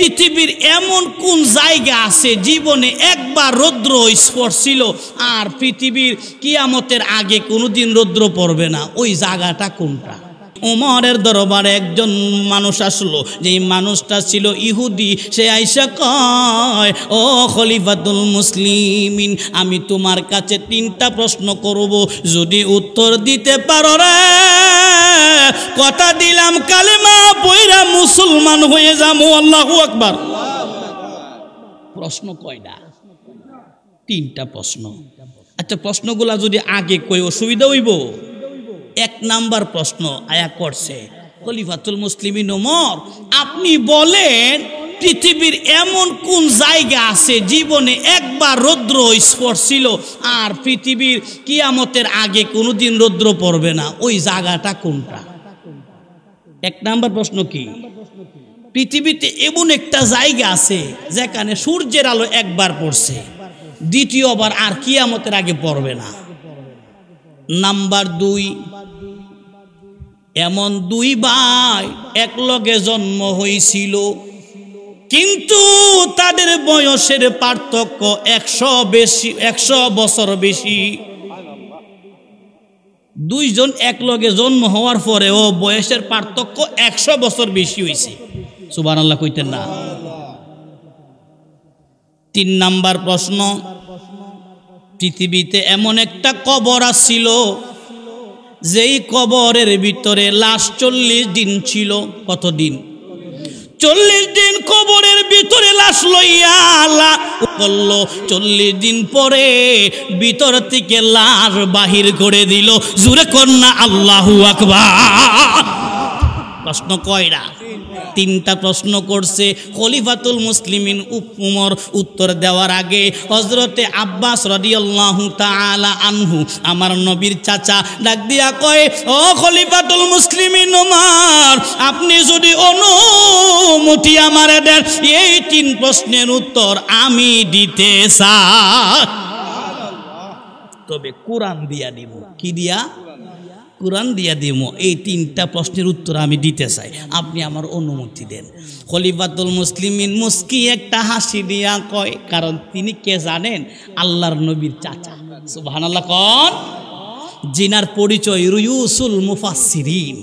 পৃথিবীর এমন কোন জায়গা আছে জীবনে একবার রৌদ্র স্পর্শ ছিল আর পৃথিবীর কিয়ামতের আগে কোনোদিন রৌদ্র পড়বে না, ওই জায়গাটা কোনটা? উমরের দরবারে একজন মানুষ আসলো, যেই মানুষটা ছিল ইহুদি। সে আইসা কয়, ও খলিফাতুল মুসলিমিন, আমি তোমার কাছে 3টা প্রশ্ন করব, যদি উত্তর দিতে পারো রে কথা দিলাম কালেমা পয়রা মুসলমান হয়ে যাবো। আল্লাহু আকবার। প্রশ্ন কয়টা? 3টা প্রশ্ন। আচ্ছা, প্রশ্নগুলা যদি আগে কই অসুবিধা হইব? 1 নাম্বার প্রশ্ন আয়া করছে, খলিফাতুল মুসলিমিন ওমর, আপনি বলেন পৃথিবীর এমন কোন জায়গা আছে জীবনে একবার রৌদ্র স্পর্শ ছিল আর পৃথিবীর কিয়ামতের আগে কোনোদিন রৌদ্র পড়বে না, ওই জায়গাটা কোনটা? 1 নাম্বার প্রশ্ন কি? পৃথিবীতে এমন একটা জায়গা আছে যেখানে সূর্যের আলো একবার পড়ছে, দ্বিতীয়বার আর কিয়ামতের আগে পড়বে না। নাম্বার 2, এমন 2 ভাই একলগে জন্ম হয়েছিল, কিন্তু তাদের বয়সের পার্থক্য 100 বছর বেশি। 2 জন একলগে জন্ম হওয়ার পরেও বয়সের পার্থক্য 100 বছর বেশি হয়েছে। সুবহানাল্লাহ কইতেন না? 3 নাম্বার প্রশ্ন, পৃথিবীতে এমন একটা কবর আসছিল যেই কবরের ভিতরে লাশ 40 দিন ছিল। কতদিন? 40 দিন কবরের ভিতরে লাশ লইয়া করলো। 40 দিন পরে ভিতর থেকে লাশ বাহির করে দিল। জোরে কন্যা আল্লাহু আকবার। প্রশ্ন কয়টা? 3টা প্রশ্ন করছে খলিফাতুল মুসলিমিন উমর। উত্তর দেওয়ার আগে হযরতে আব্বাস রাদিয়াল্লাহু তাআলা আনহু, আমার নবীর চাচা, ডাক দিয়া কয়, ও খলিফাতুল মুসলিমিন উমর, আপনি যদি অনুমতি আমারে দেন, এই 3 প্রশ্নের উত্তর আমি দিতে চাই, তবে কোরআন দিয়া দিব। কি দিয়া? কোরআন দিয়া দিব। এই 3টা প্রশ্নের উত্তর আমি দিতে চাই, আপনি আমার অনুমতি দেন। খলিফাতুল মুসলিমিন মুস্কি একটা হাসি দিয়া কয়, কারণ তিনি কে জানেন? আল্লাহর নবীর চাচা। সুবহানাল্লাহ কোন? জিনার পরিচয় রুয়ুসুল মুফাসসিরিন।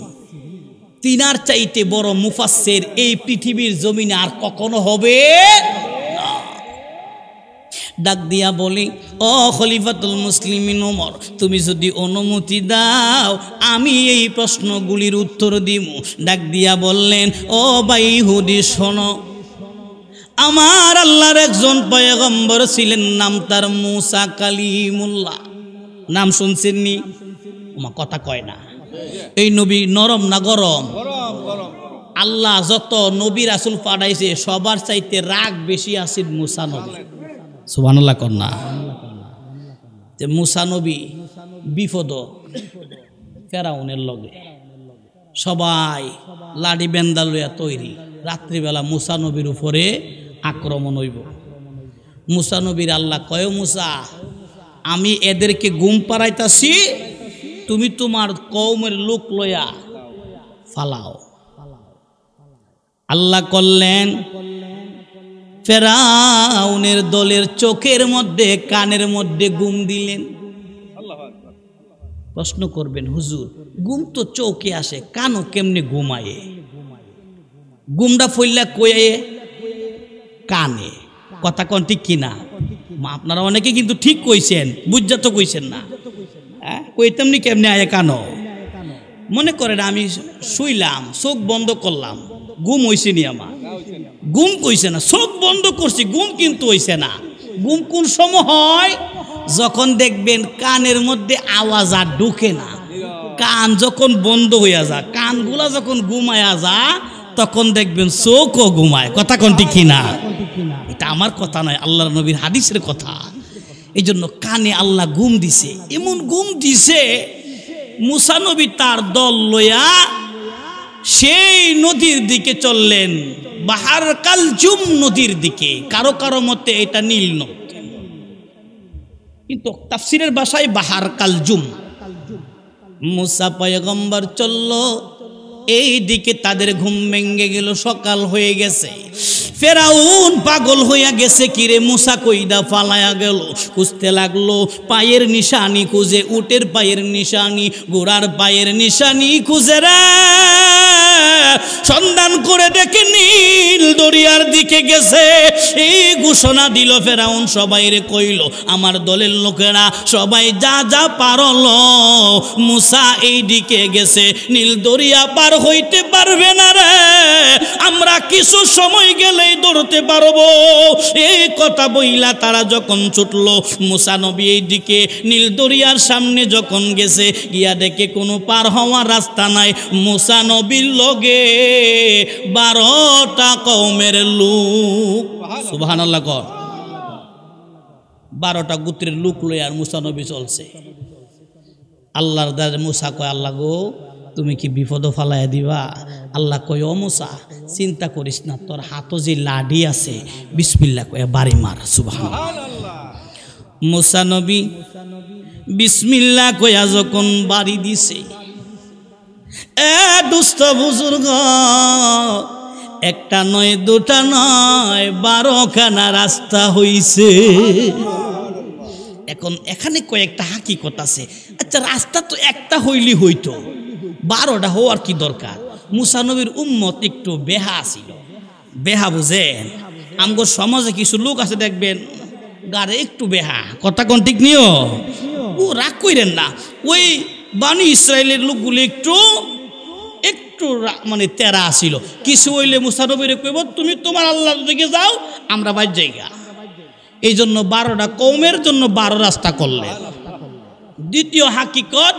তিনার চাইতে বড় মুফাসসির এই পৃথিবীর জমিনে আর কখনো হবে না। ডাক দিয়া বলি, ও খলিফাতুল মুসলিমিন ওমর, তুমি যদি অনুমতি দাও আমি এই প্রশ্নগুলির উত্তর দিব। ডাক দিয়া বললেন, ও ভাই ইহুদি শোনো, আমার আল্লাহর একজন পয়গম্বর ছিলেন, নাম তার মুসা কালিমুল্লাহ। নাম শুনছেন নি? ওমা কথা কয় না। এই নবী নরম না গরম? আল্লাহ যত নবী রাসূল পাঠাইছে সবার চাইতে রাগ বেশি আছে মুসা নবী। সুবহানাল্লাহ কন্যা। যে মুসা নবী বিপদ ফেরাউনের লগে, সবাই লাডি বেন্দা লইয়া তৈরি, রাত্রিবেলা মুসা নবীর উপরে আক্রমণ হইব। মুসা নবীর আল্লাহ কয়, মুসা, আমি এদেরকে ঘুম পাড়াইতাছি, তুমি তোমার কওমের লোক লইয়া ফালাও। আল্লাহ করলেন, ফেরাউনের দলের চোখের মধ্যে কানের মধ্যে ঘুম দিলেন। প্রশ্ন করবেন, হুজুর ঘুম তো চোখে আসে, কানও কেমনে ঘুমায়? ঘুমটা ফইলা কয়ে কানে। কথা কোন ঠিক কিনা? আপনারা অনেকে কিন্তু ঠিক কইছেন, বুঝা তো কইছেন না। হ্যাঁ, কইতামনি কেমনে আয়ে কানো? মনে করেন আমি শুইলাম, চোখ বন্ধ করলাম, ঘুম হইছে নি? আমার ঘুম কইছে না, চোখ বন্ধ করছি, ঘুম কিন্তু হইছে না। ঘুম কোন সময় হয়? যখন দেখবেন কানের মধ্যে আওয়াজ আর ঢুকে না, কান যখন বন্ধ হইয়া যা, কানগুলা যখন ঘুমায়া যা, তখন দেখবেন চোখও ঘুমায়। কথা কোন ঠিক কিনা? এটা আমার কথা নয়, আল্লাহর নবীর হাদিসের কথা। এই জন্য কানে আল্লাহ ঘুম দিছে, এমন ঘুম দিছে মুসা নবী তার দল লইয়া সেই নদীর দিকে চললেন, বাহার কালজুম নদীর দিকে। কারো কারো মতে এটা নীল নদ, কিন্তু তাফসিরের ভাষায় বাহার কালজুম। মুসা পয়গম্বর চলল এই দিকে, তাদের ঘুম ভেঙে গেল, সকাল হয়ে গেছে। ফেরাউন পাগল হইয়া গেছে, কিরে মুসা কইদা ফালায়া গেল। খুঁজতে লাগলো, পায়ের নিশানি খুঁজে, উটের পায়ের নিশানি, ঘোড়ার পায়ের নিশানি খুঁজে রে সন্ধান করে দেখে নীল দরিয়ার দিকে গেছে। এই ঘোষণা দিল ফেরাউন, সবাইরে কইল, আমার দলের লোকেরা সবাই যা যা পারল, মুসা এই দিকে গেছে, নীল দরিয়া পার হইতে পারবে না রে, আমরা কিছু সময় গেলেই ধরতে পারবো। এই কথা বইলা তারা যখন ছুটলো, মুসা নবী এই দিকে নীল দরিয়ার সামনে যখন গেছে, গিয়া দেখে কোনো পার হওয়ার রাস্তা নাই। মুসা নবীর লগে 12টা কওমের লোক, সুবহানাল্লাহ কর, 12টা গোত্রের লোক লই আর মুসা নবী চলছে। আল্লাহর দারে মুসা কয়, আল্লাহ গো তুমি কি বিপদ ফালাইয়া দিবা? আল্লাহ কয়, ও মুসা চিন্তা করিস না, তোর হাতও যে লাঠি আছে, বিসমিল্লাহ কয় বাড়ি মার। সুবহানাল্লাহ। মুসা নবী বিসমিল্লাহ কয়া যখন বাড়ি দিছে, দুস্থ বুজুর্গ, একটা নয় দুটা নয় 12খানা রাস্তা হইছে। এখন এখানে কয়েকটা হাকিকত আছে। আচ্ছা, রাস্তা তো একটা হইলি হইতো, 12টা হওয়ার কি দরকার? মুসা নবীর উম্মত একটু বেহা ছিল। বেহা বুঝেন, আমগো সমাজে কিছু লোক আছে দেখবেন গারে একটু বেহা, কথা কোন ঠিক নিও, ও রাগ কইরেন না। ওই বানি ইসরায়েলের লোকগুলি একটু মানে তেরা আসিল। কিছু হইলে মুসা নবীরে কইব, তুমি তোমার আল্লাহর দিকে যাও, আমরা বাইর জায়গা। এই জন্য 12টা কওমের জন্য 12 রাস্তা করলেন। দ্বিতীয় হাকিকত,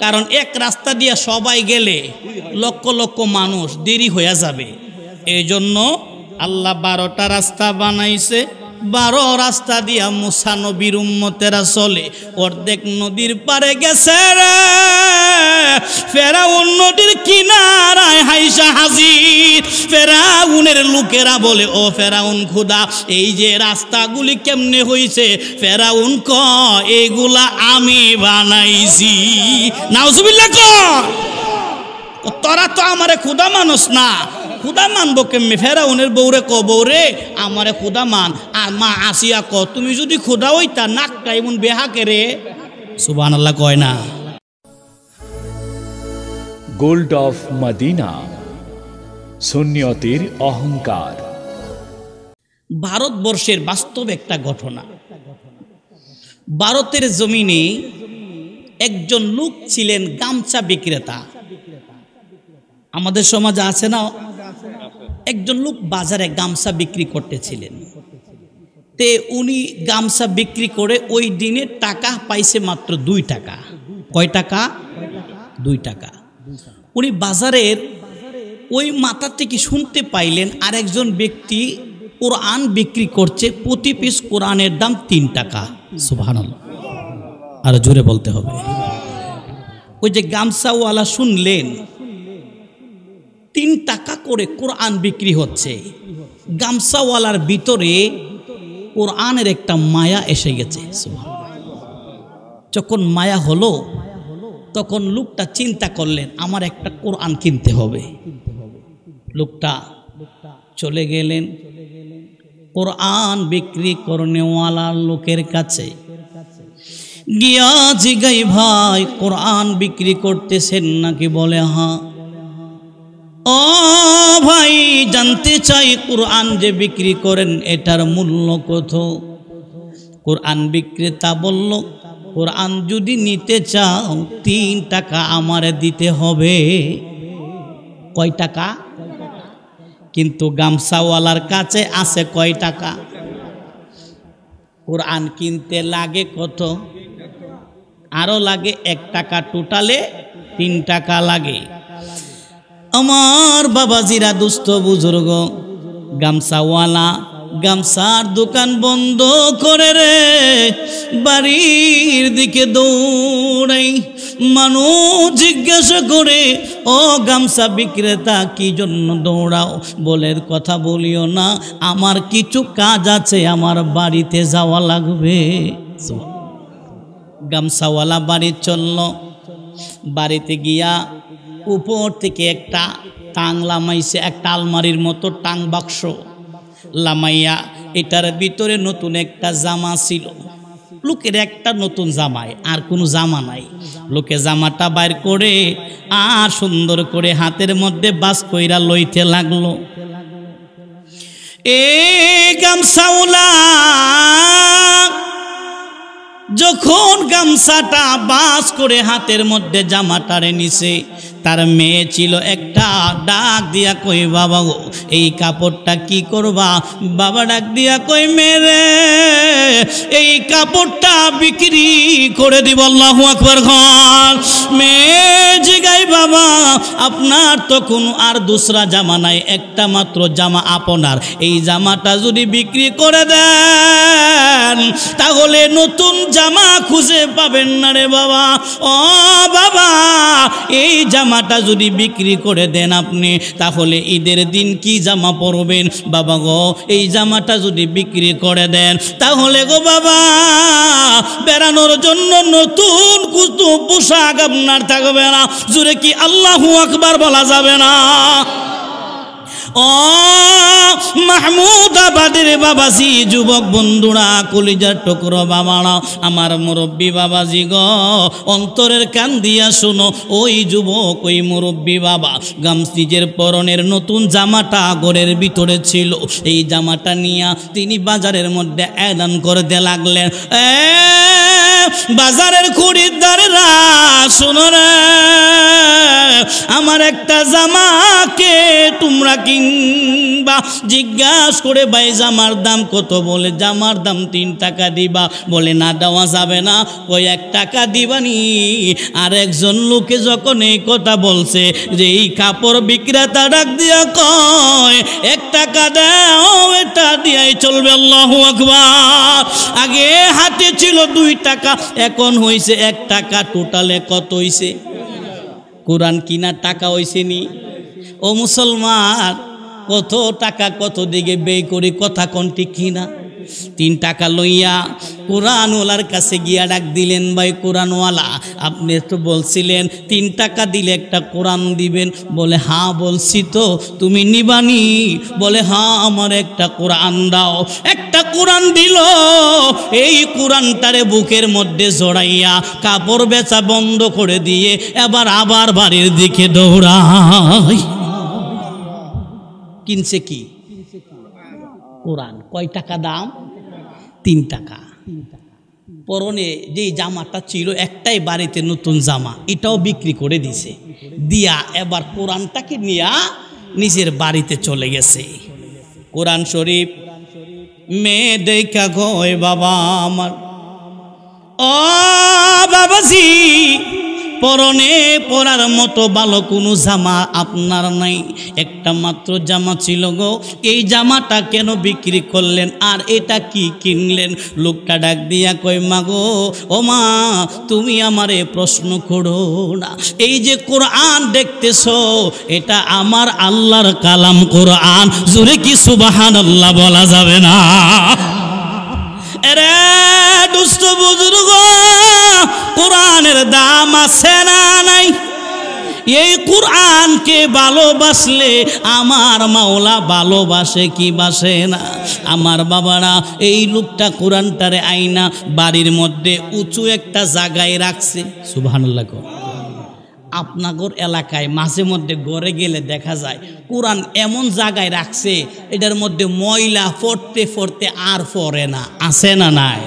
কারণ এক রাস্তা দিয়ে সবাই গেলে লক্ষ লক্ষ মানুষ দেরি হয়ে যাবে, এই জন্য আল্লাহ 12টা রাস্তা বানাইছে। 12 রাস্তা দিয়া মুসা নবীর উম্মতেরা চলে। অর্ধেক নদীর পারে গেছে রে, ফেরাউন নদীর কিনারায় হাইসা হাজির। ফেরাউনের লোকেরা বলে, ও ফেরাউন খোদা, এই যে রাস্তাগুলি কেমনে হইছে? ফেরাউন কয়, এইগুলা আমি বানাইছি। নাউজুবিল্লাহ কর, তোরা তো আমারে খোদা মানুষ না, খুদা মানবো কেমনে? ফেরাউনের বউরে ক, বউরে আমারে খুদা মান। আর মা আসিয়া ক, তুমি যদি খুদা হইতা নাকটা এমন বেহাকে রে। সুবহানাল্লাহ কয় না? গোল্ড অফ মদিনা, সুন্নিয়তের অহংকার। ভারতবর্ষের বাস্তব একটা ঘটনা। ভারতের জমিনে একজন লোক ছিলেন গামছা বিক্রেতা। আমাদের সমাজে আছে না, একজন লোক বাজারে গামছা বিক্রি করতেছিলেন। তে উনি গামছা বিক্রি করে ওই দিনে টাকা পাইছে মাত্র 2 টাকা। কয় টাকা? 2 টাকা। উনি বাজারের ওই মাথা থেকে শুনতে পাইলেন আরেকজন ব্যক্তি কোরআন বিক্রি করছে, প্রতি পিস কোরআনের দাম 3 টাকা। সুবহানাল্লাহ, আর জোরে বলতে হবে। ওই যে গামছাওয়ালা শুনলেন 3 টাকা করে কোরআন বিক্রি হচ্ছে। গামছাওয়ালার ভিতরে কোরআনের একটা মায়া এসে গেছে। যখন মায়া হলো, তখন লোকটা চিন্তা করলেন, আমার একটা কোরআন কিনতে হবে। লোকটা চলে গেলেন কোরআন বিক্রি করনেওয়ালার লোকের কাছে। গিয়া জিগাই, ভাই কোরআন বিক্রি করতেছেন নাকি? বলে হ্যাঁ। ও ভাই, জানতে চাই কোরআন যে বিক্রি করেন এটার মূল্য কত? কোরআন বিক্রেতা বলল, কোরআন যদি নিতে চাও 3 টাকা আমারে দিতে হবে। কয় টাকা? কিন্তু গামছাওয়ালার কাছে আছে কয় টাকা? কোরআন কিনতে লাগে কত? আরো লাগে 1 টাকা, টোটালে 3 টাকা লাগে। আমার বাবাজিরা, দুস্থ বুজুর্গ, গামছাওয়ালা গামছার দোকান বন্ধ করে রে বাড়ির দিকে দৌড়াই। মানুষ জিজ্ঞাসা করে, ও গামছা বিক্রেতা কি জন্য দৌড়াও? বলে, কথা বলিও না, আমার কিছু কাজ আছে, আমার বাড়িতে যাওয়া লাগবে। গামছাওয়ালা বাড়ি চলল। বাড়িতে গিয়া উপর থেকে একটা টাং লামাইছে, একটা আলমারির মতো টাং বাক্স। লামাইয়া এটার ভিতরে নতুন একটা জামা ছিল। লোকের একটা নতুন জামায় আর কোনো জামা নাই। লোকে জামাটা বাইর করে আর সুন্দর করে হাতের মধ্যে বাস কইরা লইতে লাগলো। এ গামছাওয়ালা যখন গামছাটা বাস করে হাতের মধ্যে জামাটারে নিছে, তার মেয়ে ছিল একটা, ডাক দিয়া কই বাবা গো এই কাপড়টা কি করবা? বাবা ডাক দিয়া কই মেরে এই কাপড়টা বিক্রি করে দিব। আল্লাহু আকবার খান। মেয়ে জিগাই বাবা আপনার তো কোনো আর দুসরা জামা নাই, একটা মাত্র জামা আপনার, এই জামাটা যদি বিক্রি করে দেন তাহলে নতুন জামা খুঁজে পাবেন না রে বাবা। ও বাবা এই জামাটা যদি বিক্রি করে দেন আপনি তাহলে ঈদের দিন কি জামা পরবেন? বাবা গো এই জামাটা যদি বিক্রি করে দেন তাহলে গো বাবা বেড়ানোর জন্য নতুন কুতু পোশাক আপনার থাকবে না। জুড়ে কি আল্লাহু আকবার বলা যাবে না? ও মাহমুদাবাদের বাবাজি, যুবক বন্ধুরা, কলিজার টুকরো বাবারা, আমার মুরব্বী বাবাজি গো, অন্তরের কান দিয়া শুনো। ওই যুবক ওই মুরব্বী বাবা নিজের পরনের নতুন জামাটা ঘরের ভিতরে ছিল, এই জামাটা নিয়া তিনি বাজারের মধ্যে এলান করতে লাগলেন। বাজারের খরিদ্দাররা শুনো রে, আমার একটা জামাকে তোমরা কিনবা। জিজ্ঞাসা করে ভাই জামার দাম কত? বলে জামার দাম 3 টাকা দিবা। বলে না দেওয়া যাবে না, ওই 1 টাকা দিবানি। আর একজন লোকে যখন এই কথা বলছে যে এই কাপড় বিক্রেতা ডাক দিয়া কয় 1 টাকা দাও, এটা দিয়াই চলবে। আল্লাহু আকবার। আগে হাতে ছিল 2 টাকা, এখন হইছে 1 টাকা। টোটালে কত হইছে? কোরআন কিনার টাকা হইছে নি? ও মুসলমান, কত টাকা কত দিকে ব্যয় করে কথা কোনটি কিনা? 3 টাকা লইয়া কোরআনওয়ালার কাছে গিয়া ডাক দিলেন, ভাই কোরআনওয়ালা আপনি তো বলছিলেন 3 টাকা দিলে একটা কোরআন দিবেন। বলে হ্যাঁ বলছি তো, তুমি নিবানি? বলে হ্যাঁ আমার একটা কোরআন দাও। একটা কোরআন দিল। এই কোরআনটারে বুকের মধ্যে জড়াইয়া কাপড় বেচা বন্ধ করে দিয়ে এবার আবার বাড়ির দিকে দৌড়ায়। কিনছে কি? কোরআন। কয় টাকা দাম? 3 টাকা। পরনে যে জামাটা ছিল একটাই বাড়িতে নতুন জামা, এটাও বিক্রি করে দিছে। দিয়া এবার কোরআনটাকে নিয়া নিজের বাড়িতে চলে গেছে। কোরআন শরীফ মেয়ে দেখা গয় বাবা আমার, ও বাবাজি পরনে পরার মতো ভালো কোনো জামা আপনার নাই, একটা মাত্র জামা ছিল গো। এই জামাটা কেন বিক্রি করলেন? আর এটা কি কিনলেন? লোকটা ডাক দিয়া কয় মা গো, ও মা তুমি আমারে প্রশ্ন করো না। এই যে কোরআন দেখতেছো এটা আমার আল্লাহর কালাম কোরআন। জোরে কি সুবহানাল্লাহ বলা যাবে না? এরে দুষ্ট বুজুর্গ, কোরআনের দাম আছে না নাই? এই কোরআনকে ভালোবাসলে আমার মাওলা ভালোবাসে কি বাসে না? আমার বাবারা, এই লোকটা কোরআনটারে আইনা বাড়ির মধ্যে উঁচু একটা জায়গায় রাখছে। সুবহানাল্লাহ। আপনাগর এলাকায় মাঝে মধ্যে ঘরে গেলে দেখা যায় কোরআন এমন জায়গায় রাখছে এটার মধ্যে ময়লা পড়তে পড়তে আর পড়ে না। আছে না নাই?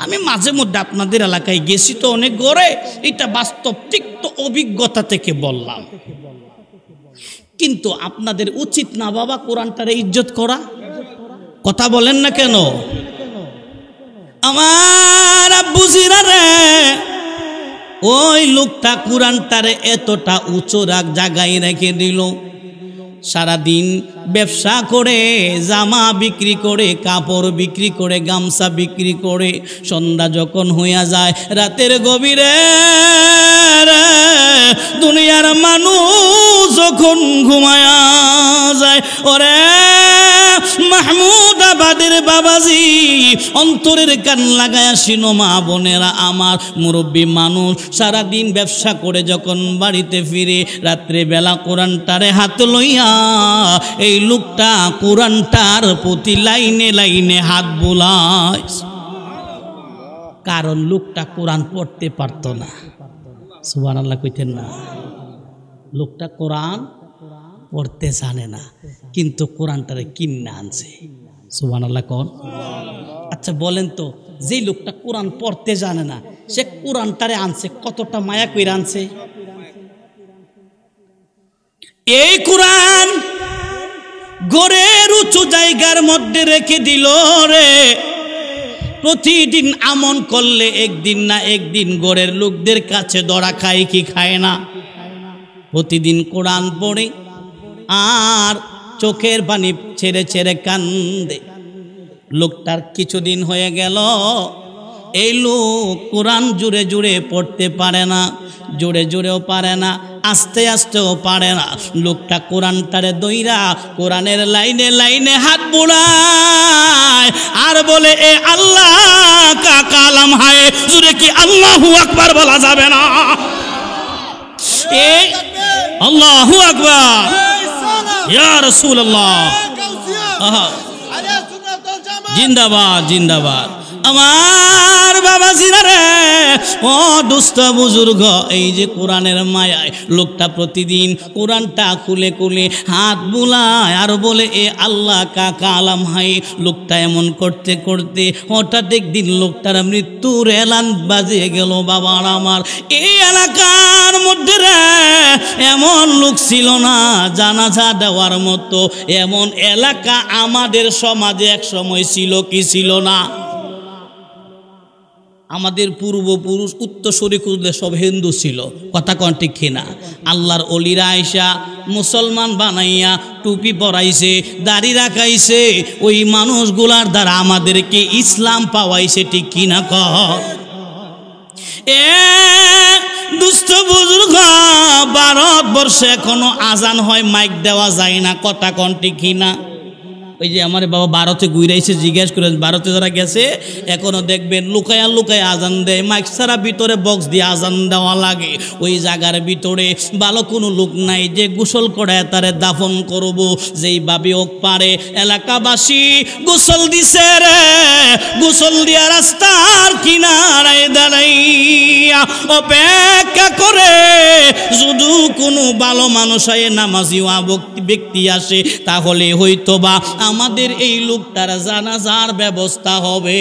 আমি মাঝে মধ্যে আপনাদের এলাকায় গেছি তো অনেক ঘরে, এটা বাস্তব তিক্ত অভিজ্ঞতা থেকে বললাম। কিন্তু আপনাদের উচিত না বাবা কোরআনটারে ইজ্জত করা? কথা বলেন না কেন? আমার আব্বুজিরা রে, ওই লোকটা কোরআনটারে এতটা উঁচু জায়গায় রেখে দিল। সারাদিন ব্যবসা করে, জামা বিক্রি করে, কাপড় বিক্রি করে, গামছা বিক্রি করে, সন্ধ্যা যখন হইয়া যায়, রাতের গভীরে দুনিয়ার মানুষ যখন ঘুমায়া যায়, ওরে মাহমুদা বাদের বাবাজি, অন্তরের কান লাগায়া শুনো মা বোনেরা আমার, মুরব্বী মানুষ সারাদিন ব্যবসা করে যখন বাড়িতে ফিরে রাত্রে বেলা কোরআনটারে হাত লইয়া এই লোকটা কোরআনটার প্রতি লাইনে লাইনে হাত বুলায়। কারণ লোকটা কোরআন পড়তে পারত না। সুবহানাল্লাহ কইতেন না? লোকটা কোরআন পড়তে জানে না, কিন্তু কোরআনটারে কিনে আনছে। সুবহানাল্লাহ কোন? আচ্ছা বলেন তো, যেই লোকটা কোরআন পড়তে জানে না সে কোরআনটারে আনছে কতটা মায়া কইরা আনছে? এই কোরআন ঘরের উঁচু জায়গার মধ্যে রেখে দিল রে। প্রতিদিন আমন করলে একদিন না একদিন ঘরের লোকদের কাছে ধরা খায় কি খায় না? প্রতিদিন কোরআন পড়ে আর চোখের পানি ছেড়ে ছেড়ে কান্দে। লোকটার কিছুদিন হয়ে গেল, এই লোক কোরআন জুড়ে জুড়ে পড়তে পারে না, জোরে জোরেও পারে না, আস্তে আস্তেও পারে না। লোকটা কোরআনটারে দইরা কোরআনের লাইনে লাইনে হাত বুলায় আর বলে, এ আল্লাহ কা কালাম হায়। জুড়ে কি আল্লাহু আকবার বলা যাবে না? এ আল্লাহু আকবার, ইয়া রাসূলুল্লাহ, জিন্দাবাদ জিন্দাবাদ। আমার বাবা জিরারে, ও দুস্থ বুজুর্গ, এই যে কোরআনের মায়ায় লোকটা প্রতিদিন কোরআনটা খুলে খুলে হাত বুলায় আর বলে, এ আল্লাহ কা কালাম হাই। লোকটা এমন করতে করতে হঠাৎ একদিন লোকটার মৃত্যুর এলান বাজে গেল। বাবার আমার, এই এলাকার মধ্যে রে এমন লোক ছিল না জানাজা দেওয়ার মতো। এমন এলাকা আমাদের সমাজে এক সময় ছিল কি ছিল না? আমাদের পূর্বপুরুষ উত্তরসূরি খুঁজলে সব হিন্দু ছিল, কথা কোন ঠিক কিনা? আল্লাহর অলিরা আইসা মুসলমান বানাইয়া টুপি পরাইছে, দাড়ি রাখাইছে, ওই মানুষগুলার দ্বারা আমাদেরকে ইসলাম পাওয়াইছে, ঠিক কিনা কহ? দুস্থ বুজুর্গ, ভারতবর্ষে এখনো আজান হয়, মাইক দেওয়া যায় না, কথা কোন ঠিক কিনা? ওই যে আমার বাবা ভারতে ঘুরাইছে, জিজ্ঞেস করে ভারতে যারা গেছে এখনো দেখবেন লুকায়া লুকায়া আজান দেয়, মাইক ছাড়া ভিতরে বক্স দিয়ে আজান দেওয়া লাগে। ওই জায়গার ভিতরে ভালো কোনো লোক নাই যে গোসল করে তারে দাফন করব, যেই ভাবি হোক পারে। এলাকাবাসী গোসল দিছে রে, গোসল দিয়া রাস্তার কিনারায় দাঁড়াইয়া অপেক্ষা করে যদি কোনো ভালো মানুষ হয়, নামাজি ব্যক্তি আসে, তাহলে হয়তোবা আমাদের এই লোকটার জানাজার ব্যবস্থা হবে।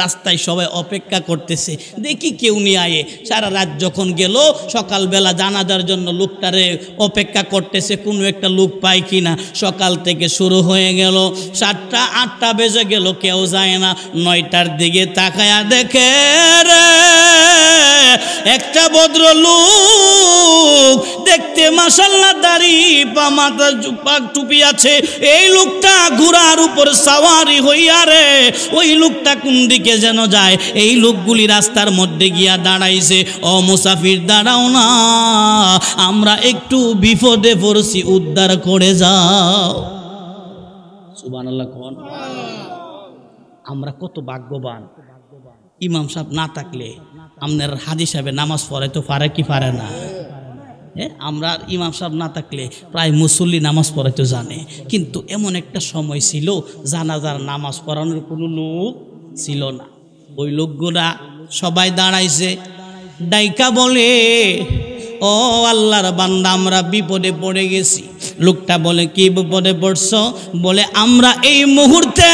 রাস্তায় সবাই অপেক্ষা করতেছে, দেখি কেউ নিয়ে আয়ে। সারা রাত যখন গেল, সকালবেলা জানাজার জন্য লোকটারে অপেক্ষা করতেছে, কোনো একটা লোক পায় কিনা। সকাল থেকে শুরু হয়ে গেল, 7টা 8টা বেজে গেল, কেউ যায় না। 9টার দিকে তাকায়া দেখে রে একটা ভদ্র লোক, দেখতে মাশাআল্লাহ দাড়ি পা মাথা টুপি আছে। এই লোকটা ঘোড়ার উপর সাওয়ারি হইয়া রে, ওই লোকটা কোন দিকে যেন যায়। এই লোকগুলি রাস্তার মধ্যে গিয়া দাঁড়াইছে। ও মুসাফির দাঁড়াও না, আমরা একটু বিপদে পড়ছি, উদ্ধার করে যাও। সুবহানাল্লাহ কোন? আমরা কত ভাগ্যবান। ইমাম সাহেব না থাকলে আপনার হাজি সাহেবের নামাজ পড়ে তো পারে কি পারে না? আমরা ইমাম সাহেব না থাকলে প্রায় মুসল্লি নামাজ পড়াইতে জানে, কিন্তু এমন একটা সময় ছিল জানাজার নামাজ পড়ানোর কোনো লোক ছিল না। ওই লোকগুলা সবাই দাঁড়াইছে, ডাইকা বলে, ও আল্লাহর বান্দা, আমরা বিপদে পড়ে গেছি। লোকটা বলে, কি বিপদে পড়ছ? বলে, আমরা এই মুহূর্তে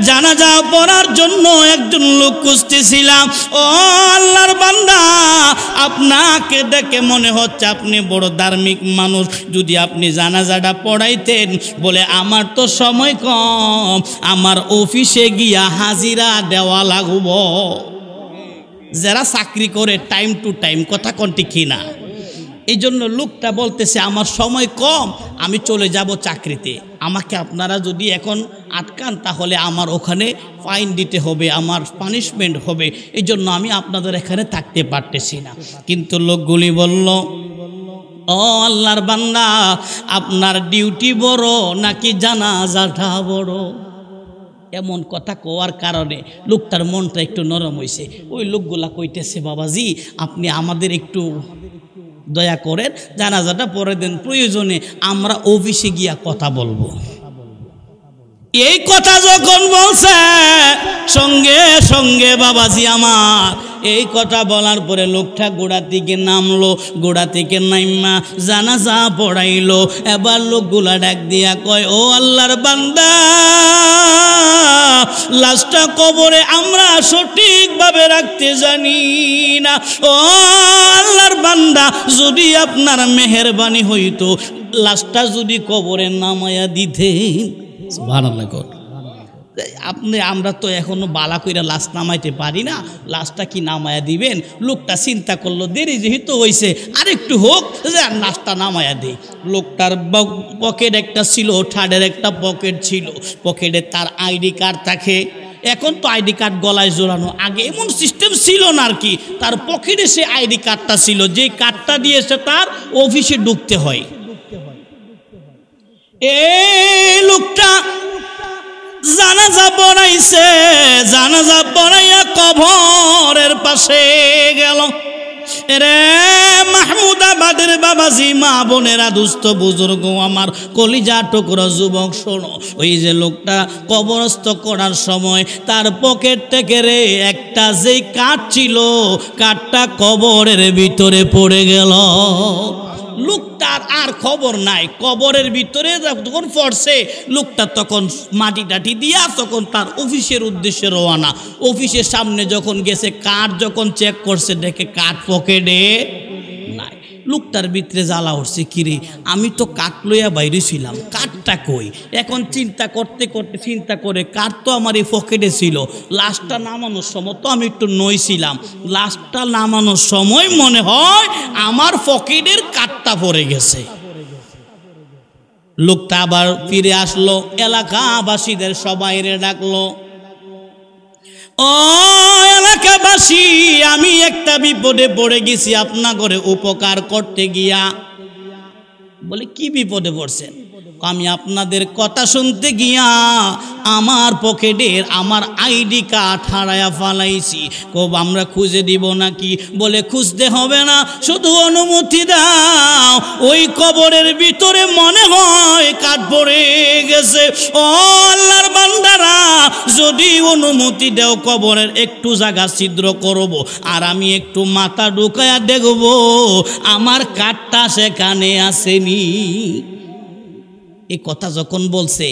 জানাজা পড়ার জন্য একজন লোক খুঁজতেছিলাম। ও আল্লাহর বান্দা, আপনাকে দেখে মনে হচ্ছে আপনি বড় ধার্মিক মানুষ, যদি আপনি জানাজাটা পড়াইতেন। বলে, আমার তো সময় কম, আমার অফিসে গিয়া হাজিরা দেওয়া লাগব। যারা চাকরি করে টাইম টু টাইম, কথা কোন ঠিক কিনা? এই জন্য লোকটা বলতেছে, আমার সময় কম, আমি চলে যাব চাকরিতে। আমাকে আপনারা যদি এখন আটকান তাহলে আমার ওখানে ফাইন দিতে হবে, আমার পানিশমেন্ট হবে। এই জন্য আমি আপনাদের এখানে থাকতে পারতেছি না। কিন্তু লোকগুলি বলল, ও আল্লাহর বান্দা, আপনার ডিউটি বড় নাকি জানাজাটা বড়? এমন কথা কোয়ার কারণে লোকটার মনটা একটু নরম হয়েছে। ওই লোকগুলা কইতেছে, বাবাজি আপনি আমাদের একটু দয়া করেন, জানাজাটা পরে দেন, প্রয়োজনে আমরা অফিসে গিয়া কথা বলবো। এই কথা যখন বলছে সঙ্গে সঙ্গে বাবাজি আমার এই কথা বলার পরে লোকটা গোড়া থেকে নামলো, গোড়া থেকে নাইমা জানাজা পড়াইলো। এবার লোকগুলা ডাক দিয়া কয়, ও আল্লাহর বান্দা, লাশটা কবরে আমরা সঠিকভাবে রাখতে জানি না। ও আল্লাহর বান্দা, যদি আপনার মেহেরবানি হইতো লাশটা যদি কবরে নামায়া দিতেন। সুবহানাল্লাহ। আমরা তো এখনো বালা কইরা লাশ নামাইতে পারি না, লাশটা কি নামায়া দিবেন? লোকটা চিন্তা করলো, দেরি যেহেতু হয়েছে আরেকটু হোক, লাশটা নামায়া দেই। লোকটার পকেট একটা ছিল, ঠাডের একটা পকেট ছিল, পকেটে তার আইডি কার্ড থাকে। এখন তো আইডি কার্ড গলায় জোড়ানো, আগে এমন সিস্টেম ছিল না আর কি। তার পকেটে সে আইডি কার্ডটা ছিল, যে কার্ডটা দিয়ে সে তার অফিসে ঢুকতে হয়। এই লোকটা জানাজা পড়াইছে, জানাজা পড়াইয়া কবরের পাশে গেল। রে মাহমুদাবাদের বাবাজি, মা বোনেরা, দুস্থ বুজুর্গ, আমার কলিজা টুকরা যুবক, শোনো। ওই যে লোকটা কবরস্থ করার সময় তার পকেট থেকে রে একটা যেই কাঠ ছিল, কাঠটা কবরের ভিতরে পড়ে গেল। লোকটার আর খবর নাই, কবরের ভিতরে যখন পড়ছে লোকটা তখন মাটি টাটি দিয়া তখন তার অফিসের উদ্দেশ্যে রওনা। অফিসের সামনে যখন গেছে, কার্ড যখন চেক করছে দেখে কার্ড পকেটে নাই। লোকটার ভিতরে জ্বালা উঠছে, কিরে আমি তো কাঠ লইয়া বাইরে ছিলাম, কাঠটা কই? এখন চিন্তা করতে করতে চিন্তা করে, কাঠ তো আমার এই পকেটে ছিল, লাশটা নামানোর সময় তো আমি একটু নইছিলাম, লাশটা নামানোর সময় মনে হয় আমার পকেটের কাঠটা পড়ে গেছে। লোকটা আবার ফিরে আসলো, এলাকাবাসীদের সবাইরে ডাকলো, ও এলাকাবাসী, আমি একটা বিপদে পড়ে গেছি আপনা করে উপকার করতে গিয়া। বলে, কি বিপদে পড়ছেন? আমি আপনাদের কথা শুনতে গিয়া আমার পকেটের আমার আইডি কার্ড হারায়া ফালাইছি। কব আমরা খুঁজে দিব নাকি? বলে, খুঁজতে হবে না, শুধু অনুমতি দাও, ওই কবরের ভিতরে মনে হয় কাঠ পড়ে গেছে। ও আল্লাহর বান্দারা, যদি অনুমতি দাও কবরের একটু জায়গা ছিদ্র করব, আর আমি একটু মাথা ঢুকায়া দেখব আমার কাঠটা সেখানে আসেনি। এই কথা যখন বলছে,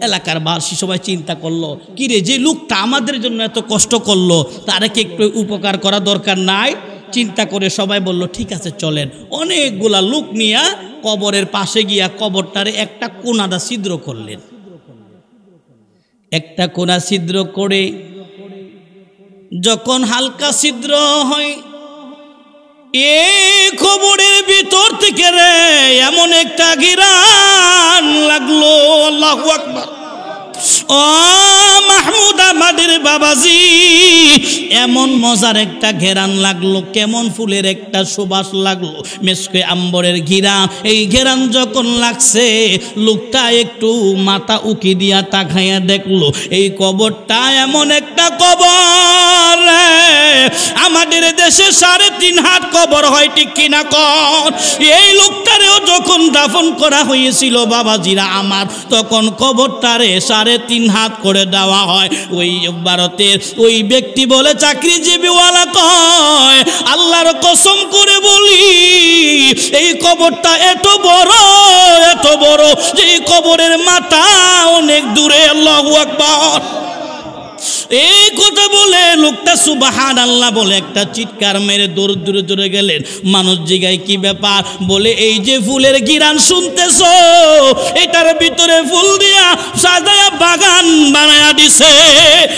এলাকার বাসী সবাই চিন্তা করলো, কিরে যে লোকটা আমাদের জন্য এত কষ্ট করলো, তার কি একটু উপকার করা দরকার নাই? চিন্তা করে সবাই বলল, ঠিক আছে চলেন। অনেকগুলা লোক নিয়ে কবরের পাশে গিয়া কবরটারে একটা কোনাদা ছিদ্র করলেন। একটা কোনা ছিদ্র করে যখন হালকা ছিদ্র হয়, এই কবরের ভিতর থেকে রে এমন একটা ঘিরান লাগলো, আল্লাহু আকবার। ও মাহমুদাবাদের বাবাজি, এমন মজার একটা ঘেরান লাগলো, কেমন ফুলের একটা সুবাস লাগলো, মেশকে আম্বরের ঘিরান। এই ঘেরান যখন লাগছে, লোকটা একটু মাথা উকি দিয়া তাকাইয়া দেখলো, এই কবরটা এমন একটা কবর, আমাদের দেশে 3.5 হাত কবর হয়, ঠিক কিনা কর? এই লোকটারেও যখন দাফন করা হয়েছিল বাবাজিরা আমার, তখন কবরটারে 3.5 হাত করে দেওয়া হয়। ওই ভারতের ওই ব্যক্তি বলে, চাকরিজীবীওয়ালা কয়, আল্লাহর কসম করে বলি, এই কবরটা এত বড় যে এই কবরের মাথা অনেক দূরে। আল্লাহু আকবার। এই কথা বলে লোকটা সুবহানাল্লাহ বলে একটা চিৎকার মেরে দৌড়ে দৌড়ে গেলেন। মানুষ জিগায়, কি ব্যাপার? বলে, এই যে ফুলের ঘিরান শুনতেছো, এটার ভিতরে ফুল দিয়া সাজায়া বাগান বানায়া দিছে।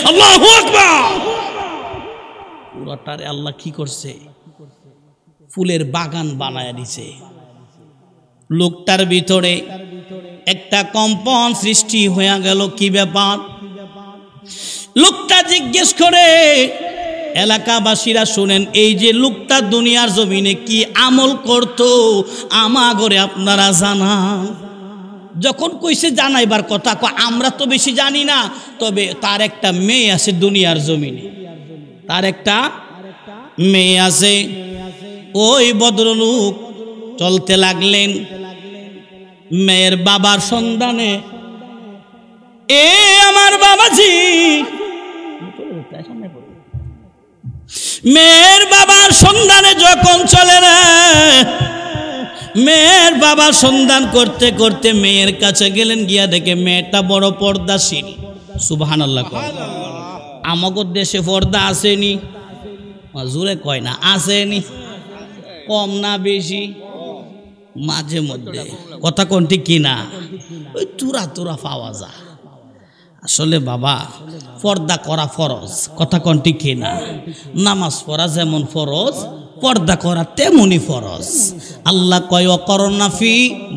আল্লাহু আকবার। পুরাটারে আল্লাহ কি করছে? ফুলের বাগান বানায়া দিছে। লোকটার ভিতরে একটা কম্পন সৃষ্টি হয়ে গেল, কি ব্যাপার? লোকটা জিজ্ঞেস করে, এলাকাবাসীরা শুনেন, এই যে লোকটা দুনিয়ার জমিনে কি আমল করত আমাগরে আপনারা জানান। যখন কইছে জানাইবার কথা, আমরা তো বেশি জানি না, তবে তার একটা মেয়ে আছে দুনিয়ার জমিনে, তার একটা মেয়ে আছে। ওই ভদ্রলোক চলতে লাগলেন মেয়ের বাবার সন্ধানে। এ আমার বাবাজি, মেয়ের বাবার সন্ধানে যখন চলে রে, মেয়ের বাবা সন্ধান করতে করতে মেয়ের কাছে গেলেন, গিয়া দেখে মেয়েটা বড় পর্দাশীল। সুবহানাল্লাহ। আমাদের দেশে পর্দা আসেনি, জোরে কয় না, আসেনি, কম না বেশি, মাঝে মধ্যে, কথা কোনটি কিনা ওই তুরা তুরা পাওয়া যায়। আসলে বাবা পর্দা করা ফরজ, কথা কোনটি কিনা। নামাজ পড়া যেমন ফরজ, পর্দা করা তেমনি ফরজ। আল্লাহ কয় ওয়াকরনা ফি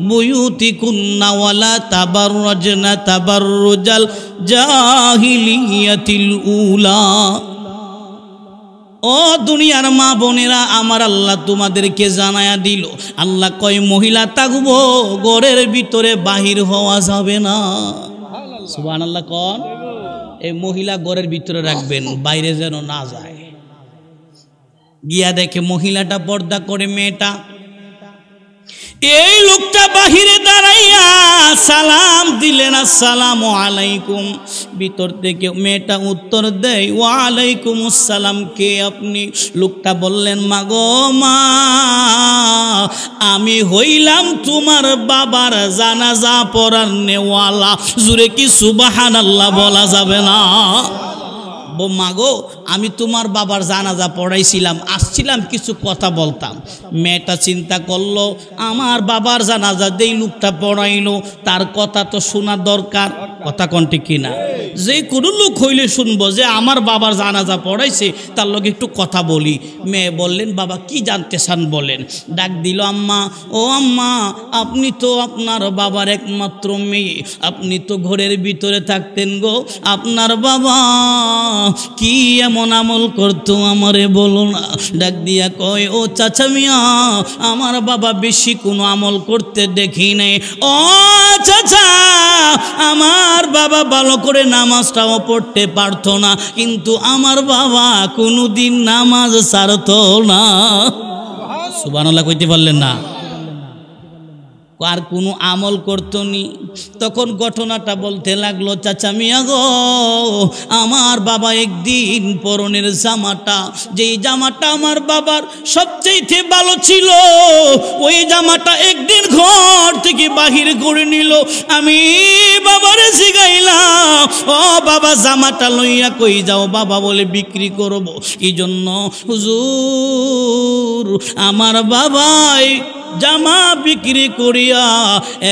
বুয়ুতিকুন্না ওয়ালা তাবাররাজনা তাবাররুজাল জাহিলিয়াতিল উলা। ও দুনিয়ার মা বোনেরা, আমার আল্লাহ তোমাদেরকে জানায়া দিল, আল্লাহ কয় মহিলা থাকবো ঘরের ভিতরে, বাহির হওয়া যাবে না। সুবহানাল্লাহ। কোন এই মহিলা ঘরের ভিতরে রাখবেন, বাইরে যেন না যায়। গিয়া দেখে মহিলাটা পর্দা করে, মেয়েটা। এই লোকটা বাহিরে দাঁড়াইয়া সালাম দিলেন, আসসালামু আলাইকুম। ভিতর থেকে মেয়েটা উত্তর দেয়, ওয়ালাইকুম আসসালাম, কে আপনি? লোকটা বললেন, মাগো মা, আমি হইলাম তোমার বাবার জানাজা পড়ার নেওয়ালা। জুরে কি সুবহানাল্লাহ বলা যাবে না? মাগো, আমি তোমার বাবার জানাজা পড়াইছিলাম, আসছিলাম কিছু কথা বলতাম। মেয়েটা চিন্তা করলো, আমার বাবার জানাজা যেই লোকটা পড়াইলো তার কথা তো শোনা দরকার, কথা কোনটি কিনা। যে কোনো লোক হইলে শুনবো যে আমার বাবার জানাজা পড়াইছে, তার লগে একটু কথা বলি। মেয়ে বললেন, বাবা কি জানতে চান বলেন। ডাক দিল, আম্মা, ও আম্মা, আপনি তো আপনার বাবার একমাত্র মেয়ে, আপনি তো ঘরের ভিতরে থাকতেন গো, আপনার বাবা কি এমন আমল করতো আমারে বলো না। ডাক দিয়া কয়, ও চাচা মিয়া, আমার বাবা বেশি কোনো আমল করতে দেখি নাই। ও চাচা, আমার বাবা ভালো করে নামাজটাও পড়তে পারতো না, কিন্তু আমার বাবা কোনোদিন নামাজ ছাড়তো না। সুবহানাল্লাহ কইতে পারলেন না? আর কোনো আমল করতো নি। তখন ঘটনাটা বলতে লাগলো, চাচা মিয়া গো, আমার বাবা একদিন পরনের জামাটা, যেই জামাটা আমার বাবার সবচেয়ে ভালো ছিল, ওই জামাটা একদিন ঘর থেকে বাহির করে নিল। আমি বাবারে জিগাইলাম, ও বাবা জামাটা লইয়া কই যাও? বাবা বলে বিক্রি করবো। এই জন্য হুজুর, আমার বাবাই জামা বিক্রি করিয়া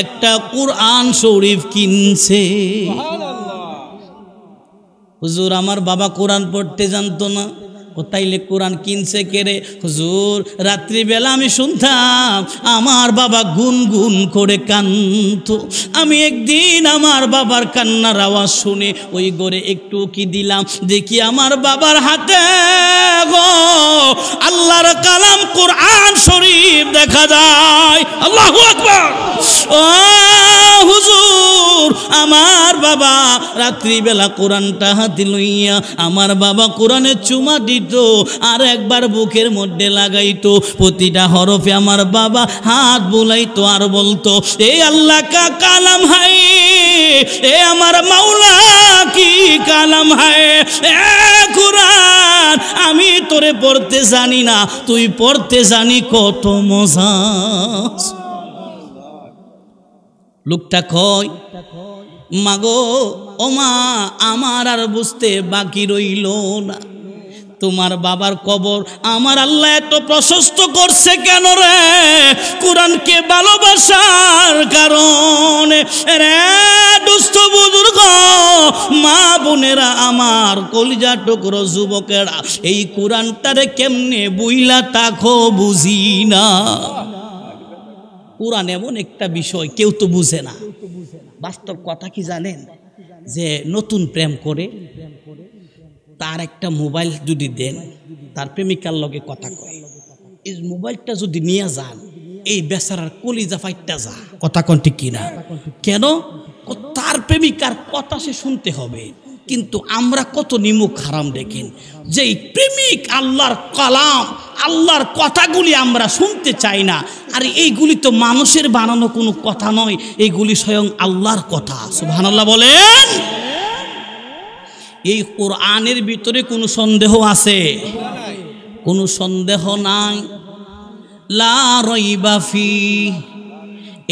একটা কুরআন শরীফ কিনছে। হুজুর, আমার বাবা কোরআন পড়তে জানতো না, তাইলে কোরআন কিনছে কেরে? হুজুর, রাত্রিবেলা আমি শুনতাম আমার বাবা গুনগুন করে কাঁদতো। আমি একদিন আমার বাবার কান্নার আওয়াজ শুনে ওই ঘরে একটু কি দিলাম, দেখি আমার বাবার হাতে গো আল্লাহর কালাম কোরআন শরীফ দেখা যায়। আল্লাহু আকবার। ও হুজুর, আমার বাবা রাত্রিবেলা কোরআনটা হাতে লইয়া আমার বাবা কোরআনে চুমা দিত, আর একবার বুকের মধ্যে লাগাইতো। প্রতিটা হরফে আমার বাবা হাত বুলাইতো আর বলতো, এ আল্লাহ কা কালাম হায়, এ আমার মাওলা কি কালাম হায়, এ কুরআন আমি তোরে পড়তে জানি না, তুই পড়তে জানি, কত মজা। লোকটা কয়, মাগো ও মা, আমার আর বুঝতে বাকি রইল না, তোমার বাবার কবর আমার আল্লাহ এত প্রশস্ত করছে কেন রে? কোরআনকে ভালোবাসার কারণে রে। দুস্থ বুজুর্গ, মা বোনেরা, আমার কলিজা টুকরো যুবকেরা, এই কোরআনটারে কেমনে বুইলা তাকো বুঝি না। কোরআন এমন একটা বিষয় কেউ তো বুঝে না। বাস্তব কথা কি জানেন? যে নতুন প্রেম করে তার একটা মোবাইল যদি দেন, তার প্রেমিকার লগে কথা কয়, এই মোবাইলটা যদি নিয়ে যান, এই বেচারার কলিজা ফাইটটা যা। কথা কোন ঠিক কিনা? কেন? তার প্রেমিকার কথা সে শুনতে হবে। কিন্তু আমরা কত নিমুখ হারাম দেখেন, যেই প্রেমিক আল্লাহর কালাম, আল্লাহর কথাগুলি আমরা শুনতে চাই না। আর এইগুলি তো মানুষের বানানো কোনো কথা নয়, এইগুলি স্বয়ং আল্লাহর কথা। সুবহানাল্লাহ বলেন। এই কোরআনের ভিতরে কোনো সন্দেহ আছে? কোনো সন্দেহ নাই। লা রাইবা ফি,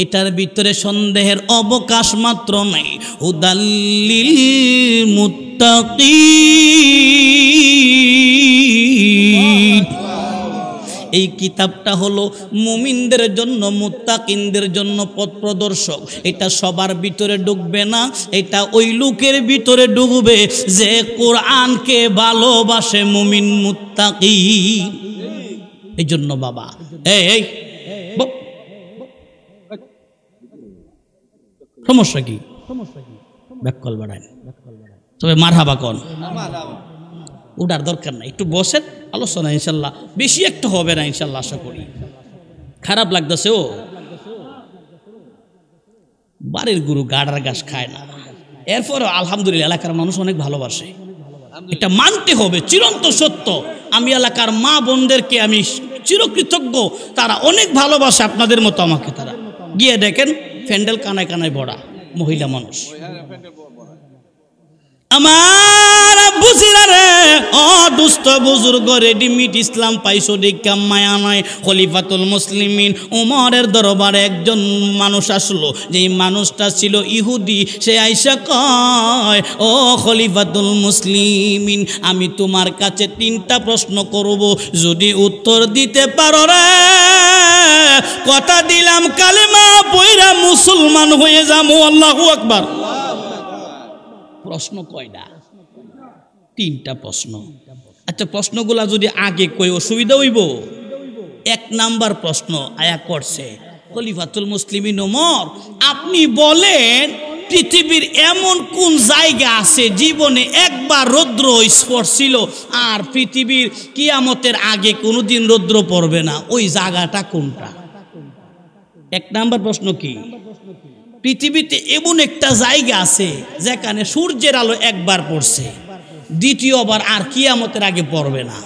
এটার ভিতরে সন্দেহের অবকাশ মাত্র নাই। হুদাল্লিল মুত্তাকিন, এই কিতাবটা হলো মুমিনদের জন্য, মুত্তাকিনদের জন্য পথ প্রদর্শক। এটা সবার ভিতরে ঢুকবে না, এটা ওই লোকের ভিতরে ঢুকবে যে কোরআনকে ভালোবাসে, মুমিন মুত্তাকি। এই জন্য বাবা, এই সমস্যা কি? ব্যাককল বাড়ায়, তবে মারহাবা কোন ওটার দরকার নাই। একটু বসেন, আলোচনা ইনশাল্লাহ বেশি একটা হবে না ইনশাল্লাহ, আশা করি। খারাপ লাগতেছে ও বাড়ির গুরু গাড়ার ঘাস খায় না, এরপরে আলহামদুলিল্লাহ এলাকার মানুষ অনেক ভালোবাসে, এটা মানতে হবে, চিরন্ত সত্য। আমি এলাকার মা বোনদেরকে আমি চিরকৃতজ্ঞ, তারা অনেক ভালোবাসে আপনাদের মতো আমাকে। তারা গিয়ে দেখেন প্যান্ডেল কানায় কানায় ভরা, মহিলা মানুষ। আমার বুঝিরা রে, ও দুস্থ বুজুর্গ, রেডিমিট ইসলাম পাইছো দেখা মায়া নয়। খলিফাতুল মুসলিমিন উমরের দরবারে একজন মানুষ আসলো, যেই মানুষটা ছিল ইহুদি। সে আইসা কয়, ও খলিফাতুল মুসলিমিন, আমি তোমার কাছে 3টা প্রশ্ন করব, যদি উত্তর দিতে পারো রে, কথা দিলাম কালেমা পয়রা মুসলমান হয়ে যাবো। আল্লাহু আকবার। প্রশ্ন কয়টা? 3টা প্রশ্ন। আচ্ছা, প্রশ্নগুলা যদি আগে কই অসুবিধা হইব? 1 নাম্বার প্রশ্ন আয়া করছে, খলিফাতুল মুসলিমিন ওমর, আপনি বলেন পৃথিবীর এমন কোন জায়গা আছে জীবনে একবার রৌদ্র স্পর্শ ছিল আর পৃথিবীর কিয়ামতের আগে কোনোদিন রৌদ্র পড়বে না, ওই জায়গাটা কোনটা? 1 নাম্বার প্রশ্ন কি? পৃথিবীতে এমন একটা জায়গা আছে যেখানে সূর্যের আলো একবার পড়ছে, দ্বিতীয়বার আর কিয়ামতের আগে পড়বে না।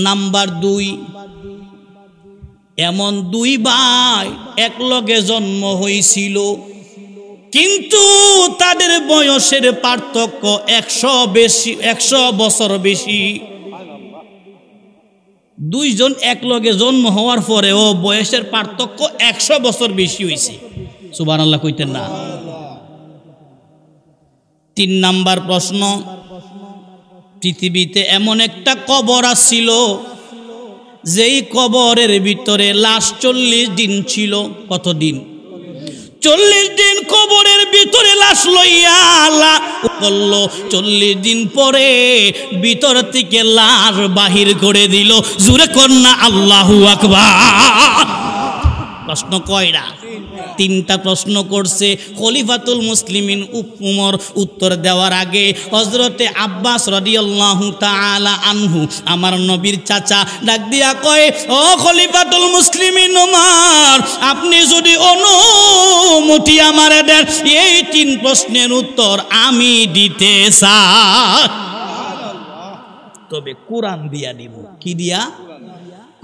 নাম্বার 2, এমন 2 ভাই একলগে জন্ম হয়েছিল, কিন্তু তাদের বয়সের পার্থক্য 100 বছর বেশি। 2 জন একলগে জন্ম হওয়ার পরেও বয়সের পার্থক্য 100 বছর বেশি হয়েছে। সুবহানাল্লাহ কইতেন না? 3 নাম্বার প্রশ্ন, পৃথিবীতে এমন একটা কবর ছিল, যেই কবরের ভিতরে লাশ 40 দিন ছিল। কতদিন? 40 দিন কবরের ভিতরে লাশ লইয়া করলো। 40 দিন পরে ভিতর থেকে লাশ বাহির করে দিল। জোরে কন্যা আল্লাহু আকবার। প্রশ্ন কয়টা? 3টা প্রশ্ন করছে খলিফাতুল মুসলিমিন উমর। উত্তর দেওয়ার আগে হযরতে আব্বাস রাদিয়াল্লাহু তাআলা আনহু, আমার নবীর চাচা, ডাক দিয়া কয়, ও খলিফাতুল মুসলিমিন উমর, আপনি যদি অনুমতি আমারে দেন, এই 3 প্রশ্নের উত্তর আমি দিতে চাই, তবে কোরআন দিয়া দিব। কি দিয়া?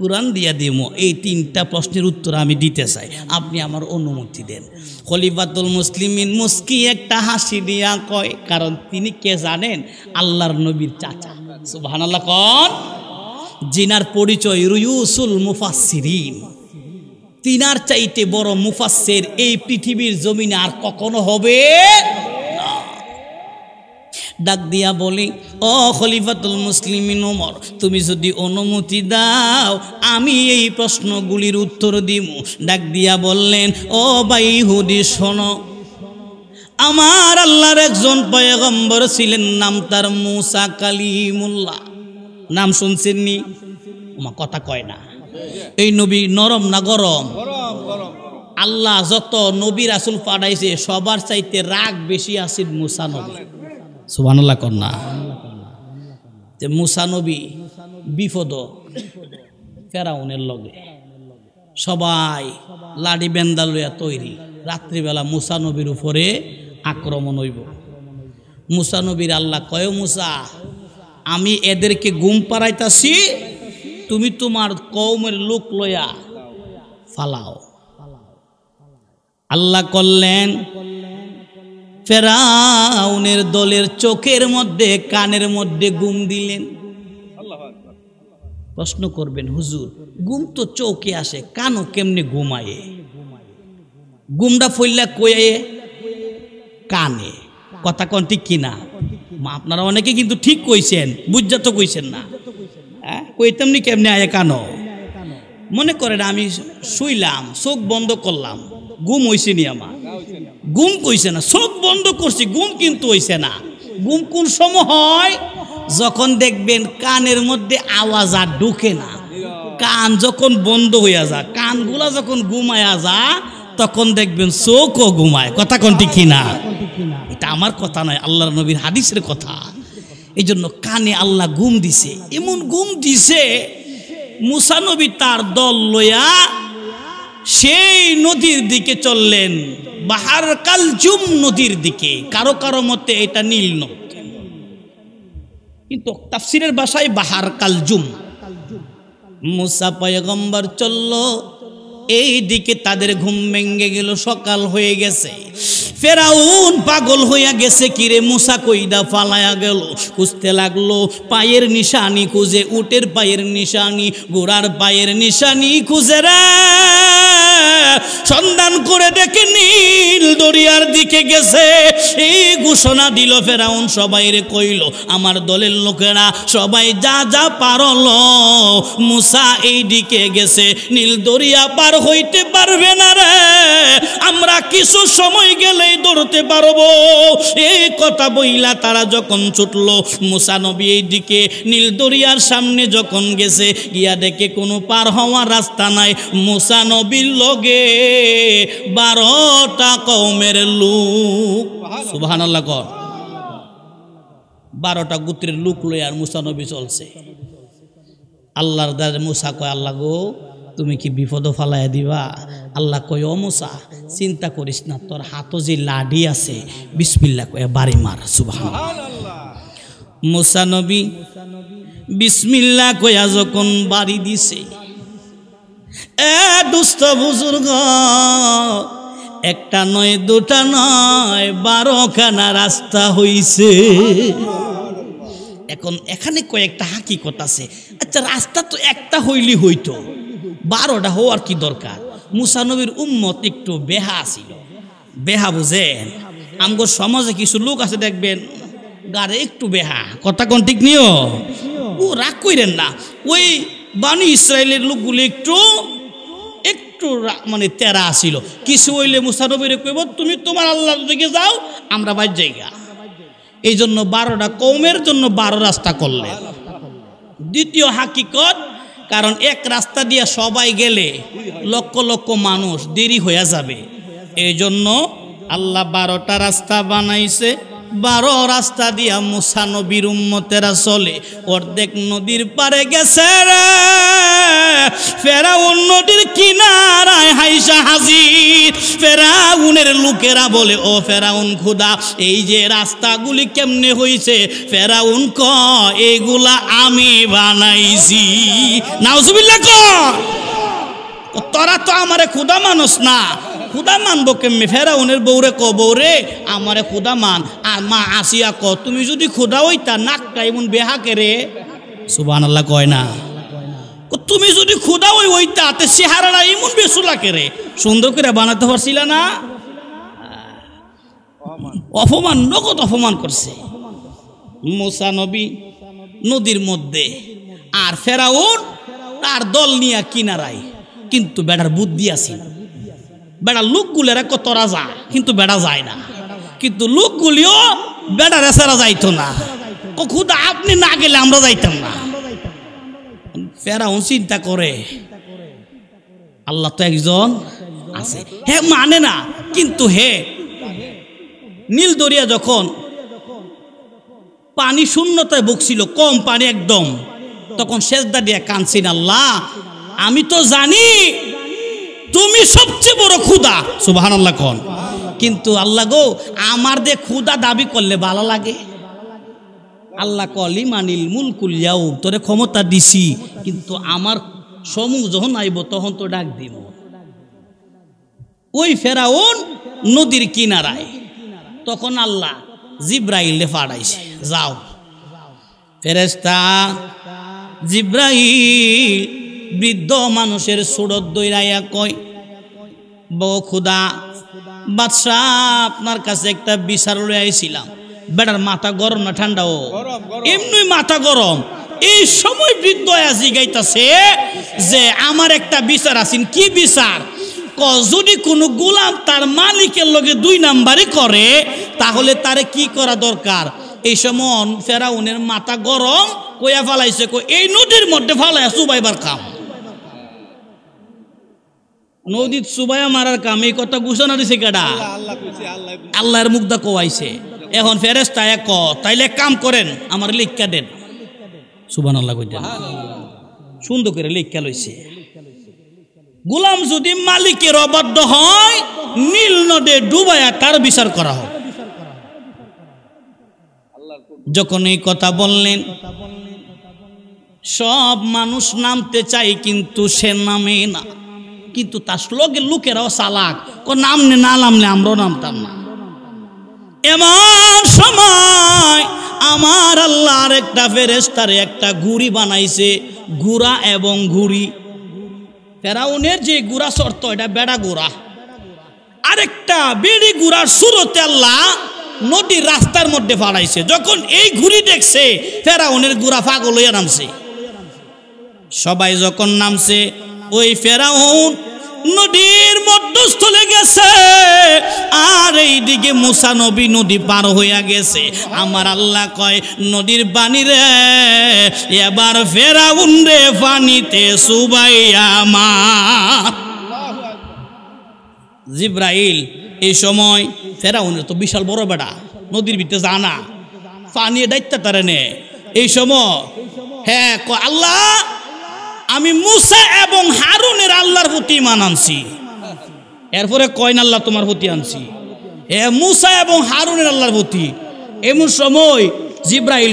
কোরআন দিয়া দিব। এই 3টা প্রশ্নের উত্তর আমি দিতে চাই, আপনি আমার অনুমতি দেন। খলিফাতুল মুসলিমিন মুস্কি একটা হাসি দিয়া কয়, কারণ তিনি কে জানেন? আল্লাহর নবীর চাচা। সুবহানাল্লাহ কোন? জিনার পরিচয় রুয়ুসুল মুফাসসিরিন। তিনার চাইতে বড় মুফাসসির এই পৃথিবীর জমিনে আর কখনো হবে না। ডাক দিয়া বলি, ও খলিফাতুল মুসলিমিন ওমর, তুমি যদি অনুমতি দাও আমি এই প্রশ্নগুলির উত্তর দিব। ডাক দিয়া বললেন, ও ভাই ইহুদি শোনো, আমার আল্লাহর একজন পয়গম্বর ছিলেন, নাম তার মুসা কালিমুল্লাহ। নাম শুনছেন নি? ওমা কথা কয় না। এই নবী নরম না গরম? আল্লাহ যত নবী রাসূল পাঠাইছে সবার চাইতে রাগ বেশি আছে মুসা নবী। সুবহানাল্লাহ কন্যা। যে মুসা নবী বিপদ ফেরাউনের লগে সবাই লাডি বেন্দা লইয়া তৈরি রাত্রিবেলা মুসা নবীর উপরে আক্রমণ হইব মুসা নবীর আল্লাহ কয় মুসা আমি এদেরকে ঘুম পাড়াইতাছি তুমি তোমার কওমের লোক লইয়া ফালাও আল্লাহ করলেন ফেরাউনের দলের চোখের মধ্যে কানের মধ্যে ঘুম দিলেন প্রশ্ন করবেন হুজুর ঘুম তো চোখে আসে কানও কেমনে ঘুমায়ে ঘুমটা ফইলা কয়ে কানে কথা কোন ঠিক কিনা আপনারা অনেকে কিন্তু ঠিক কইছেন বুঝা তো কইছেন না হ্যাঁ কইতামনি কেমনে আয়ে কানো মনে করেন আমি শুইলাম চোখ বন্ধ করলাম ঘুম হইছে নি আমার ঘুম কইছে না চোখ বন্ধ করছি ঘুম কিন্তু হইছে না ঘুম কোন সময় হয় যখন দেখবেন কানের মধ্যে আওয়াজ আর ঢুকে না কান যখন বন্ধ হইয়া যা কানগুলা যখন ঘুমায়া যা তখন দেখবেন চোখও ঘুমায় কথা কোন ঠিক কিনা এটা আমার কথা নয় আল্লাহর নবীর হাদিসের কথা এই জন্য কানে আল্লাহ ঘুম দিছে এমন ঘুম দিছে মুসা নবী তার দল লইয়া সেই নদীর দিকে চললেন বাহার কালজুম নদীর দিকে কারো কারো মতে এটা নীল নদ কিন্তু তাফসীরের ভাষায় বাহার কালজুম মুসা পয়গম্বর চলল এই দিকে তাদের ঘুম ভেঙে গেল সকাল হয়ে গেছে ফেরাউন পাগল হইয়া গেছে কিরে মুসা কইদা ফালায়া গেল খুঁজতে লাগলো পায়ের নিশানি খুঁজে উটের পায়ের নিশানি ঘোড়ার পায়ের নিশানি খুঁজে রে সন্ধান করে দেখে নীল দরিয়ার দিকে গেছে এই ঘোষণা দিল ফেরাউন সবাইরে কইল আমার দলের লোকেরা সবাই যা যা পারল মুসা এই দিকে গেছে নীল দরিয়া পার হইতে পারবে না রে আমরা কিছু সময় গেলেই দৌড়তে পারবো এই কথা বইলা তারা যখন ছুটলো মুসা নবী এই দিকে নীল দরিয়ার সামনে যখন গেছে গিয়া দেখে কোনো পার হওয়ার রাস্তা নাই মুসা নবীর লগে 12টা কওমের লোক সুবহানাল্লাহ কর 12টা গোত্রের লোক লইয়া আর মুসা নবী চলছে আল্লাহর দারে মুসা কয় আল্লাহ গো তুমি কি বিপদ ফালাইয়া দিবা আল্লাহ কয় ও মুসা চিন্তা করিস না তোর হাতে যে লাডি আছে বিসমিল্লাহ কয় বাড়ি মার সুবহানাল্লাহ মুসা নবী বিসমিল্লাহ কয়া যখন বাড়ি দিছে এ দুস্থ বুজুর্গ একটা নয় দুটা নয় 12খানা রাস্তা হইছে এখন এখানে কয়েকটা হাকিকত আছে আচ্ছা রাস্তা তো একটা হইলি হইতো 12টা হওয়ার কি দরকার মুসা নবীর উম্মত একটু বেহা ছিল বেহা বুঝেন আমগো সমাজে কিছু লোক আছে দেখবেন গাড়ে একটু বেহা কথা কোন ঠিক নিও ও রাগ কইরেন না ওই বানি ইসরায়েলের লোকগুলো একটু মানে তেরা ছিল কিছু হইলে মুসা নবীরে কইব তুমি তোমার আল্লাহর দিকে যাও আমরা বাইর জায়গা এই জন্য 12টা কওমের জন্য 12 রাস্তা করলেন দ্বিতীয় হাকিকত কারণ এক রাস্তা দিয়ে সবাই গেলে লক্ষ লক্ষ মানুষ দেরি হয়ে যাবে এই জন্য আল্লাহ 12টা রাস্তা বানাইছে 12 রাস্তা দিয়া মুসা নবীর উম্মতেরা চলে অর্ধেক নদীর পারে গেছে রে ফেরাউন নদীর কিনারায় হাইসা হাজির ফেরাউনের লোকেরা বলে ও ফেরাউন খোদা এই যে রাস্তাগুলি কেমনে হইছে ফেরাউন ক এগুলা আমি বানাইছি নাউজুবিল্লাহ ক তোরা তো আমারে খোদা মানুষ না খুদা মানবো কেমনে ফেরাউনের বউরে ক বউরে আমারে খুদা মান আর মা আসিয়া ক তুমি যদি খুদা হইতা নাকটা এমন বেহাকে রে সুবহানাল্লাহ কয় না তুমি যদি খুদা হইতা তে চেহারাটা এমন বেসুলাকে রে সুন্দর করে বানাতে পারছিল না অপমান নগদ অপমান করছে মুসা নবী নদীর মধ্যে আর ফেরাউন তার দল নিয়ে কিনারায় কিন্তু বেটার বুদ্ধি আছে বেড়া লোকগুলেরা কত রাজা কিন্তু বেড়া যায় না কিন্তু লোকগুলিও বেড়া রেসারা যাইতো না খুদা আপনি না গেলে আমরা যাইতাম না ফেরাউন চিন্তা করে আল্লাহ তো একজন আছে হে মানে না কিন্তু হে নীল দরিয়া যখন পানি শূন্যতায় ভুগছিল, কম পানি একদম। তখন সেজদা দিয়ে কাঁদছেন, আল্লাহ আমি তো জানি তুমি সবচেয়ে বড় ক্ষুধা, সুবহানাল্লাহ কোন, কিন্তু আল্লাহ গো আমার দে ক্ষুধা দাবি করলে ভালো লাগে। আল্লাহ কলি মানিল মুলকুল ইয়াউম, তোরে ক্ষমতা দিছি, কিন্তু আমার সমূহ যখন আইব তখন তো ডাক দিব। ওই ফেরাউন নদীর কিনারায়, তখন আল্লাহ জিব্রাইলে পাঠাইছে, যাও। ফেরেশতা জিব্রাইল বৃদ্ধ মানুষের সুরত দইরাইয়া কয়, বউ খুদা বাদশাহ আপনার কাছে একটা বিচার লই আইছিলাম। বেটার মাথা গরম না ঠান্ডা? ও এমনি মাথা গরম। এই সময় বৃদ্ধ আসি গাইতাছে যে আমার একটা বিচার আছেন। কি বিচার? যদি কোনো গোলাম তার মালিকের লগে দুই নাম্বারই করে তাহলে তারে কি করা দরকার? এই সময় ফেরাউনের মাথা গরম, কইয়া ফালাইছে, এই নদীর মধ্যে ফালাইয়া চুবাইবার কাম, নদীর চুবাইয়া মারার কাম। এই কথা ঘোষণা দিছে কেডা? আল্লাহর মুগ্ধা কোয়াইছে। এখন ফেরেশতা এক তাইলে কাম করেন, আমার লিখা দেন। সুবহানাল্লাহ কইতেন, সুন্দর করে লিখা লইছে। গোলাম যদি মালিকের অবাধ্য হয়, নীল নদে ডুবাইয়া তার বিচার করা হয়। যখন এই কথা বললেন, সব মানুষ নামতে চাই কিন্তু সে নামে না। কিন্তু তার লগে লোকেরাও চালাক, নামনে না নামলে আমরাও নামতাম না। এমন সময় আমার আল্লাহর একটা ফেরেশতারে একটা ঘুড়ি বানাইছে, ঘোড়া এবং ঘুড়ি। ফেরাউনের যে ঘোড়া চড়তো এটা বেড়া ঘোড়া, আরেকটা বেড়ি ঘোড়ার সুরতে আল্লাহ নদীর রাস্তার মধ্যে ফাড়াইছে। যখন এই ঘুড়ি দেখছে, ফেরাউনের ঘোড়া পাগল হইয়া নামছে। সবাই যখন নামছে, ওই ফেরাউন নদীর মধ্যস্থলে গেছে, আর এইদিকে মুসা নবী নদী পার হইয়া গেছে। আমার আল্লাহ কয়, নদীর পানি রে এবার ফেরাউন রে পানিতে সুবাইয়া মার। জিব্রাইল এই সময়, ফেরাউনের তো বিশাল বড় বেটা, নদীর ভিতরে জানা পানি দায়িত্ব তারে নে। এই সময় হ্যাঁ আল্লাহ আমি মুসা এবং হারুনের আল্লাহর প্রতি ঈমান আনছি। এরপরে কয় না আল্লাহ তোমার প্রতি আনছি, মুসা এবং হারুনের আল্লাহর প্রতি। এমন সময় জিব্রাইল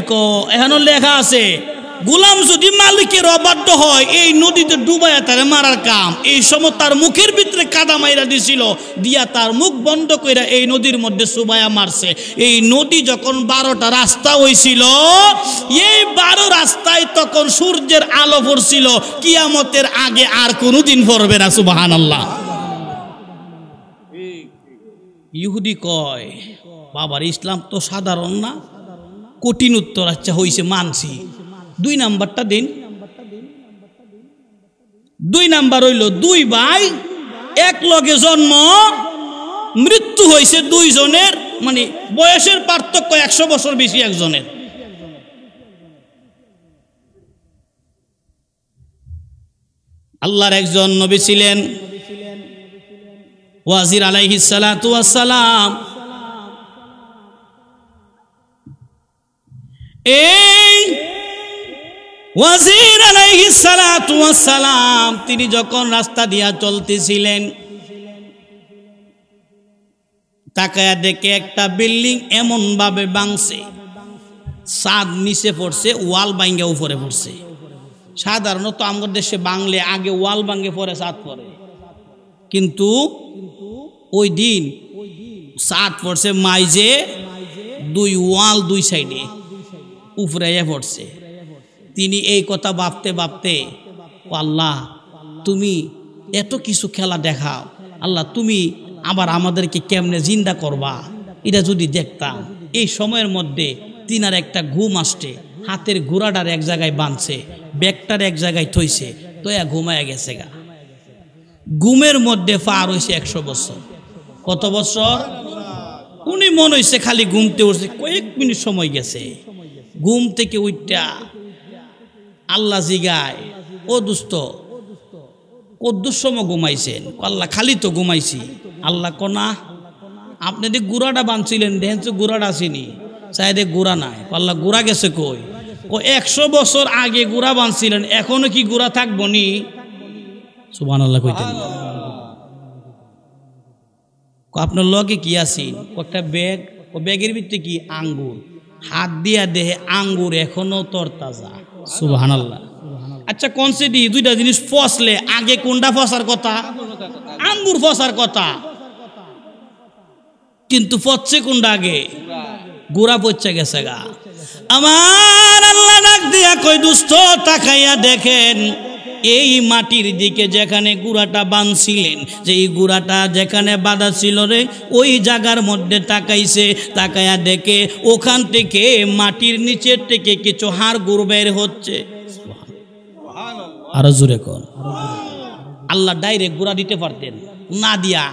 এখানে লেখা আছে, গোলাম যদি মালিকের অবাধ্য হয় এই নদীতে ডুবাইয়া তারে মারার কাম। এই সময় তার মুখের ভিতরে কাদা মাইরা দিছিল, দিয়া তার মুখ বন্ধ কইরা এই নদীর মধ্যে সুবাইয়া মারছে। এই নদী যখন 12টা রাস্তা হইছিল, এই 12 রাস্তায় তখন সূর্যের আলো পড়ছিল। কিয়ামতের আগে আর কোনোদিন পড়বে না। সুবহানাল্লাহ। ইহুদি কয়, বাবার ইসলাম তো সাধারণ না, কঠিন উত্তর। আচ্ছা হইছে, মানছি। 2 নাম্বারটা দিন। 2 নাম্বার হইল 2 ভাই এক লগে জন্ম, মৃত্যু হয়েছে 2 জনের, মানে বয়সের পার্থক্য 100 বছর বেশি একজনের। আল্লাহর একজন নবী ছিলেন ওয়াজির আলাইহিস সালাতু ওয়াস সালাম। এই ওয়াজির আলাইহিস সালাতু ওয়াস সালাম তিনি যখন রাস্তা দিয়া চলতেছিলেন, তাকায়া দেখে একটা বিল্ডিং এমন ভাবে ভাঙছে, ছাদ নিচে পড়ছে, ওয়াল ভাঙ্গে উপরে পড়ছে। সাধারণত আমাদের দেশে বাংলে আগে ওয়াল ভাঙ্গে পরে ছাদ পড়ে, কিন্তু ওই দিন ছাদ পড়ছে মাইজে, 2 ওয়াল 2 সাইডে উপরে পড়ছে। তিনি এই কথা ভাবতে ভাবতে, আল্লাহ তুমি এত কিছু খেলা দেখাও, আল্লাহ তুমি আবার আমাদেরকে কেমনে জিন্দা করবা, এটা যদি দেখতাম। এই সময়ের মধ্যে তিনার একটা ঘুম আসছে, হাতের ঘোড়াটার এক জায়গায় বাঁধছে, ব্যাগটার এক জায়গায় থইছে, তো ঘুমায় গেছে গা। ঘুমের মধ্যে পার হয়েছে 100 বছর। কত বছর? উনি মনে হয়েছে খালি ঘুমতে উঠছে, কয়েক মিনিট সময় গেছে। ঘুম থেকে উঠটা আল্লাহ জিগায়, ও দুস্থ কদ্দুর সময় ঘুমাইছেন? আল্লাহ খালি তো ঘুমাইছি। আল্লাহ কনা আপনি যে গুড়াটা বাঁধছিলেন, দেখেন তো গুড়াটা আসেনি, চাইদে গুড়া নাই, পাল্লা গুড়া গেছে কই? 100 বছর আগে গুড়া বানছিলেন, এখনো কি গুড়া থাকবো নি? সুবহানাল্লাহ কইতেন। আপনার লগে কি আছে? একটা ব্যাগ, ও ব্যাগের ভিতরে কি? আঙ্গুর। হাত দিয়া দেহে আঙ্গুর এখনো তরতাজা। সুবহানাল্লাহ। আচ্ছা কনসিডি দুইটা জিনিস ফসলে আগে কোনটা ফসার কথা? আঙ্গুর ফসার কথা, কিন্তু ফসছে কোনটা আগে? গুড়া পচে গেছে গা। আমার আল্লাহ ডাক দিয়া কই, দুস্থ তাকাইয়া দেখেন এই মাটির দিকে যেখানে গুড়াটা বাঁধছিলেন, যে এই গুড়াটা যেখানে বাঁধা ছিল রে, ওই জায়গার মধ্যে তাকাইছে, তাকাইয়া দেখে ওখান থেকে মাটির নিচের থেকে কিছু হাড় গুড় বের হচ্ছে। আরো জোরে কর। আল্লাহ ডাইরেক্ট গুড়া দিতে পারতেন, না দিয়া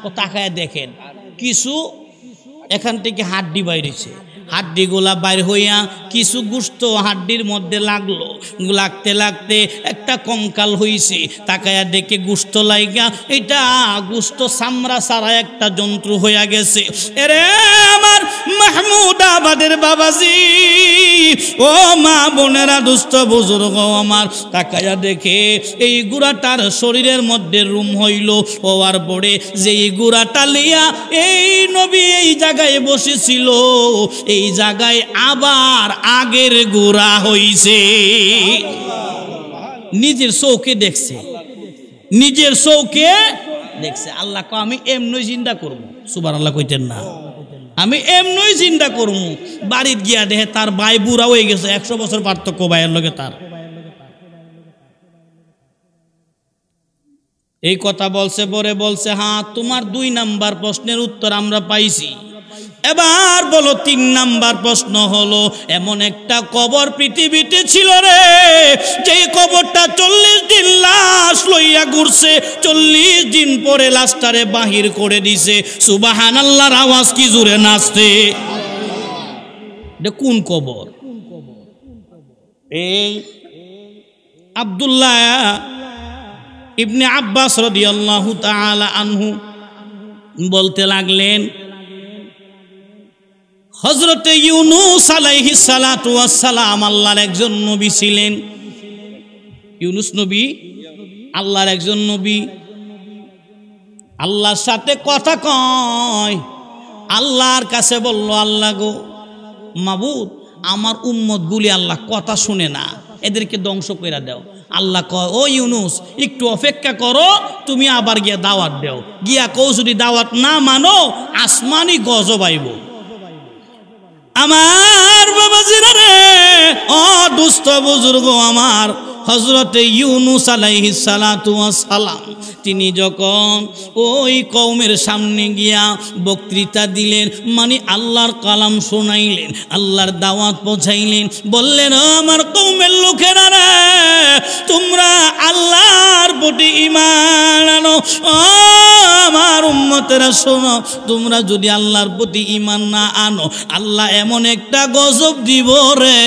ও তাকাইয়া দেখেন কিছু এখান থেকে হাড্ডি বাইরেছে, হাড্ডিগুলা বাইর হইয়া কিছু গোশত হাড্ডির মধ্যে লাগলো, লাগতে লাগতে একটা কঙ্কাল হইছে। তাকায়া দেখে গোশত লাইগা এটা গোশত চামড়া ছাড়া একটা যন্ত্র হইয়া গেছে। এরে আমার মাহমুদাবাদের বাবাজি, ও মা বোনেরা, দুস্থ বুজুর্গ আমার, তাকায়া দেখে এই গুড়াটার শরীরের মধ্যে রুম হইল। হওয়ার পরে যে গুড়াটা লিয়া এই নবী এই জায়গায় বসেছিল, এই জায়গায় আবার আগের গুড়া হইছে। নিজের চৌকে দেখছে, নিজের চৌকে দেখছে। আল্লাহ কো আমি এমনি চিন্তা করবো। সুবহানাল্লাহ কইতেন না? আমি এমনি চিন্তা করবো। বাড়ির গিয়া দেখে তার ভাই বুড়া হয়ে গেছে, 100 বছর পার্থক্য ভাইয়ের লগে তার। এই কথা বলছে পরে বলছে, হ্যাঁ তোমার 2 নাম্বার প্রশ্নের উত্তর আমরা পাইছি, এবার বলো 3 নাম্বার প্রশ্ন হলো, এমন একটা কবর পৃথিবীতে ছিল রে, যে কবরটা 40 দিন লাশ লইয়া ঘুরছে, 40 দিন পরে লাশটারে বাহির করে দিছে। সুবহানাল্লাহর আওয়াজ কি জোরে নাচতে। এটা কোন কবর? এই আব্দুল্লাহ ইবনে আব্বাস রাদিয়াল্লাহু তাআলা আনহু বলতে লাগলেন, হযরতে ইউনুস আলাইহিস সালাতু ওয়াস সালাম আল্লাহর একজন নবী ছিলেন। ইউনুস নবী আল্লাহর একজন নবী, আল্লাহর সাথে কথা কয়। আল্লাহর কাছে বলল, আল্লাহ গো মাবুদ, আমার উম্মত গুলি আল্লাহ কথা শুনে না, এদেরকে ধ্বংস করে দাও। আল্লাহ কয়, ও ইউনুস একটু অপেক্ষা করো, তুমি আবার গিয়া দাওয়াত দাও, গিয়া কও যদি দাওয়াত না মানো আসমানি গজব আইব। আমার বাবাজিরা রে, ও দুস্থ বুজুর্গ আমার, হযরতে ইউনুস আলাইহিস সালাতু ওয়াস সালাম তিনি যখন ওই কওমের সামনে গিয়া বক্তৃতা দিলেন, মানে আল্লাহর কালাম শোনাইলেন, আল্লাহর দাওয়াত পৌঁছাইলেন, বললেন, আমার কওমের লোকেরা রে, তোমরা আল্লাহর প্রতি ঈমান আনো। আমার উম্মতেরা শোনো, তোমরা যদি আল্লাহর প্রতি ঈমান না আনো, আল্লাহ এমন একটা গজব দিব রে,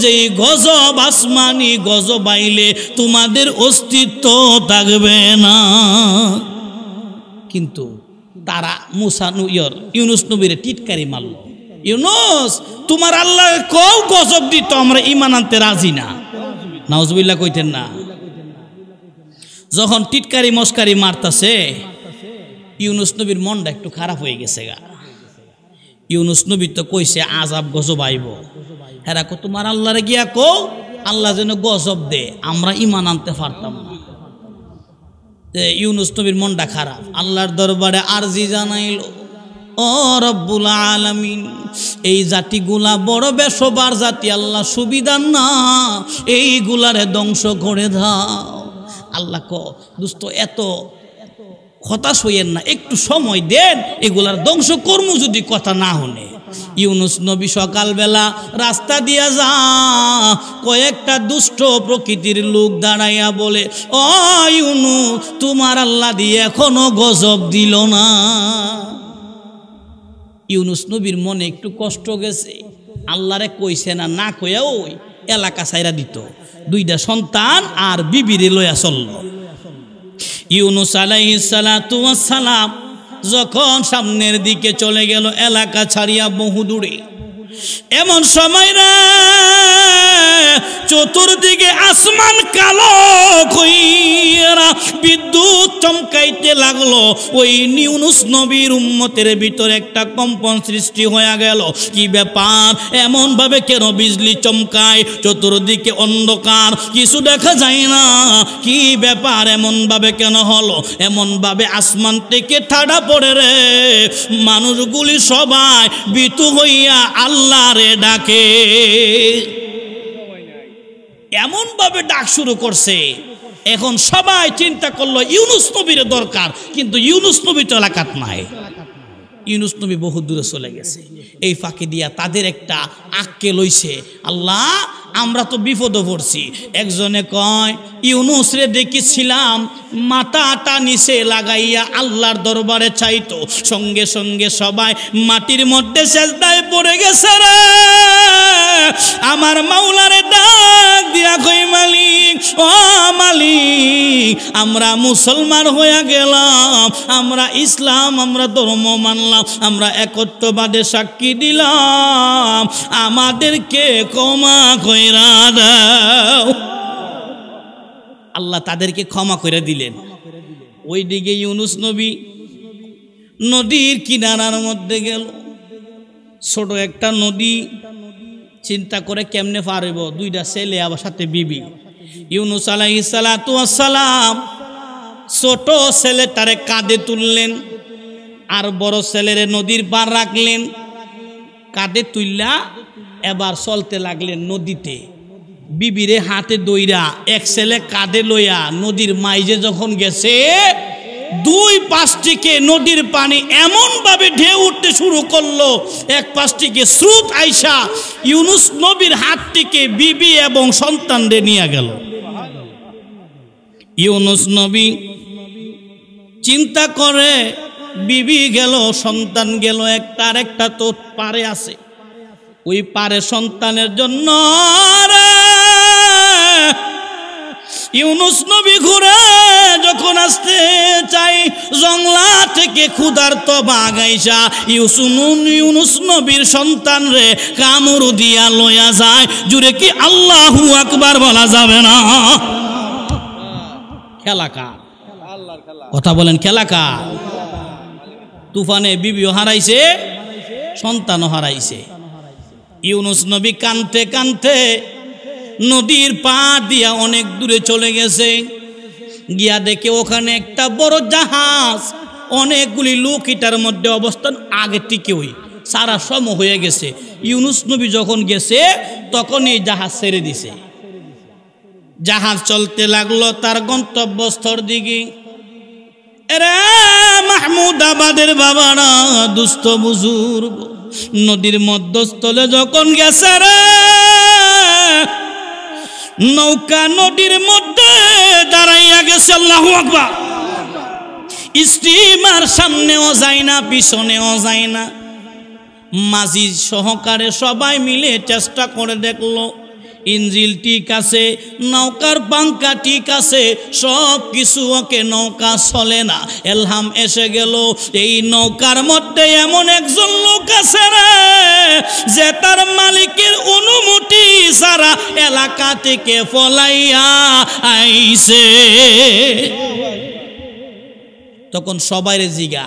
যে গজব আসমানি গজব আইলে তোমাদের অস্তিত্ব থাকবে না। কিন্তু তারা মুসা ইউনুস নবীরে টিটকারি মারল। ইউনুস, তোমার আল্লাহ কও গজব দিত, আমরা ঈমান আনতে রাজি না। নাউজুবিল্লাহ কইতেন না? যখন টিটকারি মস্কারি মারতাছে, ইউনুস নবীর মনটা একটু খারাপ হয়ে গেছে গা। ইউনুস নবী তো কইছে আযাব গজব আইব, হেরা কো তোমার আল্লাহরে গিয়া কও আল্লাহ যেন গজব দে, আমরা ঈমান আনতে পারতাম না। ইউনুস নবীর মনটা খারাপ, আল্লাহর দরবারে আরজি জানাইল, ও রব্বুল আলামিন, এই জাতিগুলা বড় বেশবার জাতি, আল্লাহ সুবিধা না, এইগুলারে ধ্বংস করে দাও। আল্লাহ ক দোস্ত এত হতাশ হইয়েন না, একটু সময় দেন, এগুলার ধ্বংস কর্ম যদি কথা না হনে। ইউনুস নবী সকালবেলা রাস্তা দিয়া যা, কয়েকটা দুষ্ট প্রকৃতির লোক দাঁড়াইয়া বলে, ও ইউনুস, তোমার আল্লাহ দিয়ে এখনো গজব দিল না। ইউনুস নবীর মনে একটু কষ্ট গেছে, আল্লাহরে কইছে না, না কইয়া ওই এলাকা ছাইরা দিত, 2টা সন্তান আর বিবিরে লইয়া চলল। ইউনুস আলাইহিস সালাতু ওয়াস সালাম যখন সামনের দিকে চলে গেল, এলাকা ছাড়িয়া বহু দূরে, এমন সময় রে চতুর্দিকে আসমান কালো কইরা বিদ্যুৎ চমকাইতে লাগলো। ওই ইউনূস নবীর উম্মতের ভিতরে একটা কম্পন সৃষ্টি হয়ে গেল। কি ব্যাপার, এমন ভাবে কেন বিজলি চমকায়? চতুর্দিকে অন্ধকার, কিছু দেখা যায় না। কি ব্যাপার, এমন ভাবে কেন হলো? এমন ভাবে আসমান থেকে ঠাডা পড়ে রে, মানুষগুলি সবাই ভীতু হইয়া আল্লাহরে ডাকে। এমন ভাবে ডাক শুরু করছে। এখন সবাই চিন্তা করলো ইউনূস নবীর দরকার, কিন্তু ইউনূস নবী তো এলাকাত নাই। ইউনূস নবী বহু দূরে চলে গেছে। এই ফাঁকে দিয়া তাদের একটা আক্কে লইছে, আল্লাহ আমরা তো বিপদে পড়ছি। একজনে কয়, ইউনূস রে দেখেছিলাম মাথাটা নিচে লাগাইয়া আল্লাহর দরবারে চাইতো, সঙ্গে সঙ্গে সবাই মাটির মধ্যে সেজদায় পড়ে গেছে রে। আমার মাওলারে ডাক দিয়া কই, মালিক ও মালিক, আমরা মুসলমান হয়ে গেলাম, আমরা ইসলাম, আমরা ধর্ম মানলাম, আমরা একত্ববাদে সাক্ষী দিলাম, আমাদেরকে ক্ষমা কইরা দাও। আল্লাহ তাদেরকে ক্ষমা করে দিলেন। ওইদিকে ইউনূস নবী নদীর কিনারার মধ্যে গেল। ছোট একটা নদী, চিন্তা করে কেমনে পারব, দুইটা ছেলে আবার সাথে বিবি। ইউনূস আলাইহিস সালাতু ওয়াস সালাম ছোট ছেলেটারে কাঁধে তুললেন, আর বড় ছেলেরে নদীর পার রাখলেন। কাঁধে তুললা এবার চলতে লাগলেন নদীতে। বিবিরে হাতে দইরা এক ছেলে কাঁধে লইয়া নদীর মাইজে যখন গেছে, দুই পাশ থেকে নদীর পানি এমন ভাবে ঢেউ উঠতে শুরু করলো, এক পাশ থেকে স্রোত আইসা ইউনূস নবীর হাত থেকে বিবি এবং সন্তানদের নিয়ে গেল। ইউনূস নবী চিন্তা করে, বিবি গেল, সন্তান গেল, একটা আরেকটা তো পারে আছে। ওই পারে সন্তানের জন্য ইউনূস নবী ঘুরে যখন আসতে চাই, জংলা থেকে ক্ষুধার্ত বাঘ আইসা ইউনূস নবীর সন্তান রে কামড় দিয়া লইয়া যায়। জুড়ে কি আল্লাহু আকবার বলা যাবে না? খেলাকা কথা বলেন, খেলাকা। তুফানে বিবিও হারাইছে, সন্তানও হারাইছে। ইউনূস নবী কানতে কানতে নদীর পাড় দিয়া অনেক দূরে চলে গেছে। গিয়া দেখে ওখানে একটা বড় জাহাজ, অনেকগুলি লোক এটার মধ্যে অবস্থান। আগে থেকে ওই সারা সম হয়ে গেছে। ইউনূস নবী যখন গেছে তখন এই জাহাজ ছেড়ে দিছে। জাহাজ চলতে লাগলো তার গন্তব্যস্থর দিকে। এরে মাহমুদাবাদের বাবারা, দুস্থ বুজুর্গ, নদীর মধ্যস্থলে যখন গেছে রে, নৌকা নদীর মধ্যে দাঁড়াইয়া গেছে। আল্লাহু আকবার। স্টিমার সামনেও যায় না, পিছনেও যায় না। মাঝি সহকারে সবাই মিলে চেষ্টা করে দেখলো, ইঞ্জিল ঠিক আছে, নৌকার পাঙ্কা ঠিক আছে, সব কিছু ওকে, নৌকা চলে না। এলহাম এসে গেল, এই নৌকার মধ্যে এমন একজন লোক আছে রে, যে তার মালিকের অনুমতি ছাড়া এলাকা থেকে পলাইয়া আইছে। তখন সবাই জিগা,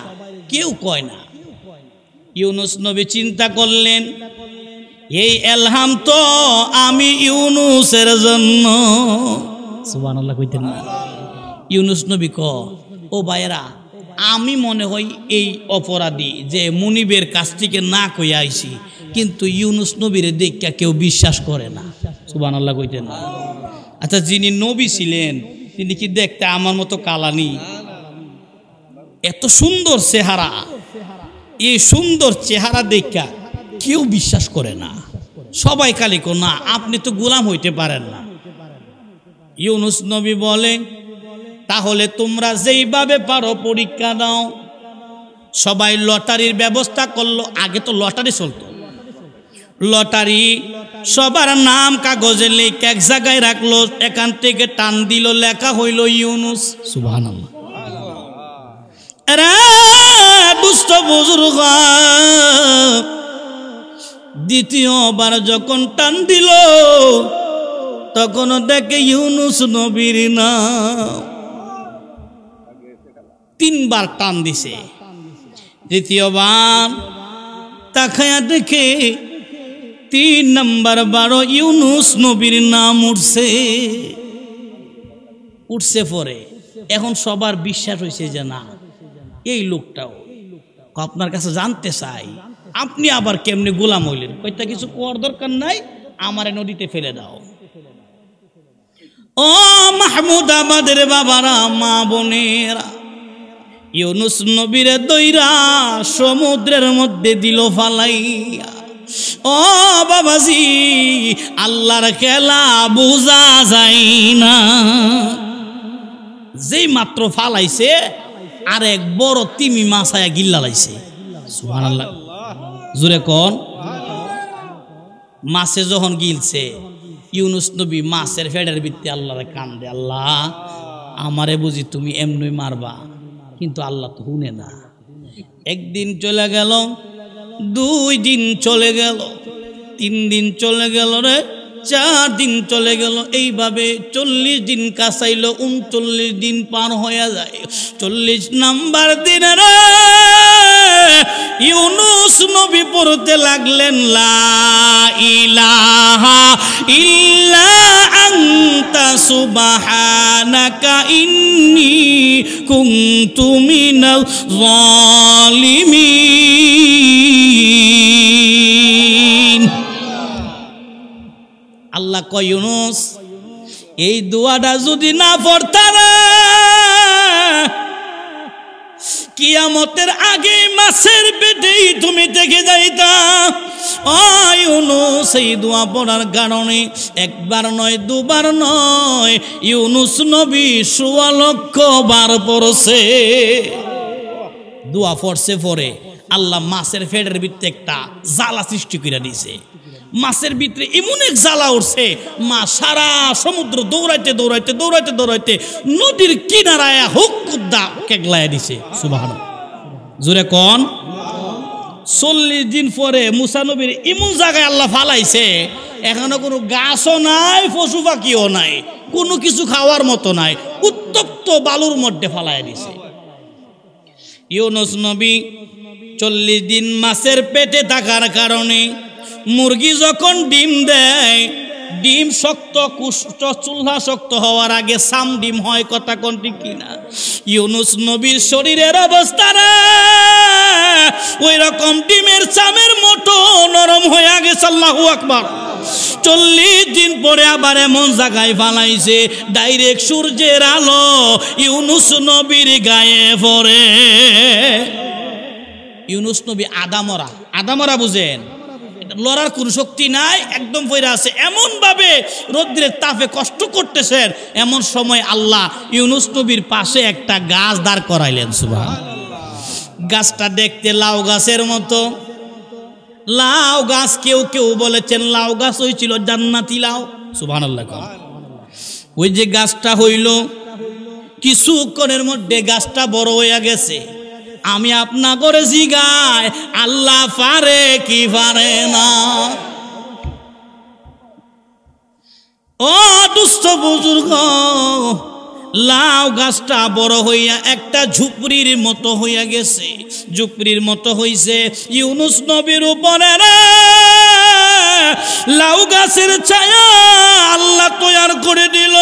কেউ কয় না। ইউনূস নবী চিন্তা করলেন, এই এলহাম তো আমি ইউনূসের জন্য। সুবহানাল্লাহ কইতেন না? ইউনূস নবী ক, ও ভাইরা, আমি মনে হয় এই অপরাধী যে মুনিবের কাছ থেকে না কইয়া আইছি, কিন্তু ইউনূস নবীর দেখা কেউ বিশ্বাস করে না। সুবহানাল্লাহ কইতেন না? আচ্ছা, যিনি নবী ছিলেন তিনি কি দেখতে আমার মতো কালানি? এত সুন্দর চেহারা, এই সুন্দর চেহারা দেখা কেউ বিশ্বাস করে না। সবাই খালি কো, না আপনি তো গোলাম হইতে পারেন না। ইউনূস নবী বলে, তাহলে তোমরা যেইভাবে পারো পরীক্ষা দাও। সবাই লটারির ব্যবস্থা করলো। আগে তো লটারি চলতো, লটারি সবার নাম কাগজে লিখে এক জায়গায় রাখলো, এখান থেকে টান দিল, লেখা হইল ইউনূস। সুবহানাল্লাহ। দুস্থ বুজুর্গ, দ্বিতীয়বার যখন টান দিল তখন দেখে ইউনুস নবীর নাম। তিনবার টান দিছে, দ্বিতীয়বার তাকায়া দেখে 3 নম্বর বার ইউনুস নবীর নাম উঠছে পরে। এখন সবার বিশ্বাস হয়েছে যে না এই লোকটাও। আপনার কাছে জানতে চাই আপনি আবার কেমনে গোলাম হইলেন? কইটা কিছু কোয়ার দরকার নাই, আমারে নদীতে ফেলে দাও। ও মাহমুদাবাদের বাবারা, মা বোনেরা, ইউনুস নবীরে দইরা সমুদ্রের মধ্যে দিল ফালাইয়া। ও বাবাজি, আল্লাহর খেলা বুঝা যায় না। যেই মাত্র ফালাইছে আর এক বড় তিমি মাছ আয়া গিল্লা লাইছে। সুবহানাল্লাহ, জোরে কোন। মাছে যখন গিলছে ইউনুস নবী মাছের ফেডের ভিত্তি আল্লাহরে কান্দে, আল্লাহ আমারে বুঝি তুমি এমনি মারবা, কিন্তু আল্লাহ তো শুনে না। একদিন চলে গেল, 2 দিন চলে গেল, 3 দিন চলে গেল রে, 4 দিন চলে গেল। এইভাবে 40 দিন কাছাইল, 39 দিন পার হয়ে যায়। 40 নাম্বার দিন রে ইউনুস নবী পড়তে লাগলেন, লা ইলাহা ইল্লা আনতা সুবহানাকা ইন্নী কুনতু মিনাল জালিমিন। আল্লাহ কয়, ইউনুস এই দোয়াটা যদি না পড়তারা কিয়ামতের আগে মাছের পেটেই তুমি থেকে যাইতা। ও ইউনুস, এই দোয়া পড়ার কারণে একবার নয়, 2 বার নয়, ইউনুস নবী 16 লক্ষ বার পড়ছে। দোয়া পড়ছে পরে আল্লাহ মাছের পেটের ভিতরে একটা জ্বালা সৃষ্টি করে দিয়েছে। মাছের ভিতরে এমন এক জ্বালা উঠছে, মা সারা সমুদ্র দৌড়াইতে দৌড়াইতে দৌড়াইতে দৌড়াইতে নদীর কিনারায় হুকুদ্দা কেগলায় দিছে। সুবহানাল্লাহ, জোরে কোন। 40 দিন পরে মুসা নবীর এমন জায়গায় আল্লাহ ফালাইছে, এখনো কোনো গাছও নাই, পশু পাখিও নাই, কোনো কিছু খাওয়ার মতো নাই, উত্তপ্ত বালুর মধ্যে ফালাই দিছে। ইউনুস নবী 40 দিন মাছের পেটে থাকার কারণে মুরগি যখন ডিম দেয়, ডিম শক্ত, কুষ্ট চুল্লা শক্ত হওয়ার আগে সাম ডিম হয়, কথা কোন ঠিক কিনা? ইউনুস নবীর শরীরের অবস্থা না ওই রকম ডিমের চামের মতো নরম হয়ে গেছে। আল্লাহু আকবার। 40 দিন পরে আবার এমন জায়গায় ফালাইছে ডাইরেক্ট সূর্যের আলো ইউনুস নবীর গায়ে পড়ে। ইউনুস নবী আদামরা বুঝেন, লড়ার কোন শক্তি নাই, একদম পড়ে আছে। এমন ভাবে রৌদ্রের তাপে কষ্ট করতেছেন, এমন সময় আল্লাহ ইউনুস নবীর পাশে একটা গাছ দাঁড় করাইলেন। সুবহানাল্লাহ। গাছটা দেখতে লাউ গাছের মতো। লাউ গাছ, কেউ কেউ বলেছেন লাউ গাছ হয়েছিল জান্নাতি লাউ। সুবহানাল্লাহ। ওই যে গাছটা হইল, কিছুক্ষণের মধ্যে গাছটা বড় হয়ে গেছে। আমি আপনা করে জিগায়, আল্লাহ পারে কি পারে না? ও দুস্থ বুজুর্গ, লাউ গাছটা বড় হইয়া একটা ঝুপড়ির মতো হইয়া গেছে। ঝুপড়ির মতো হইছে ইউনুস নবীর উপরে রে। লাউ গাছের ছায়া আল্লাহ তৈয়ার করে দিল,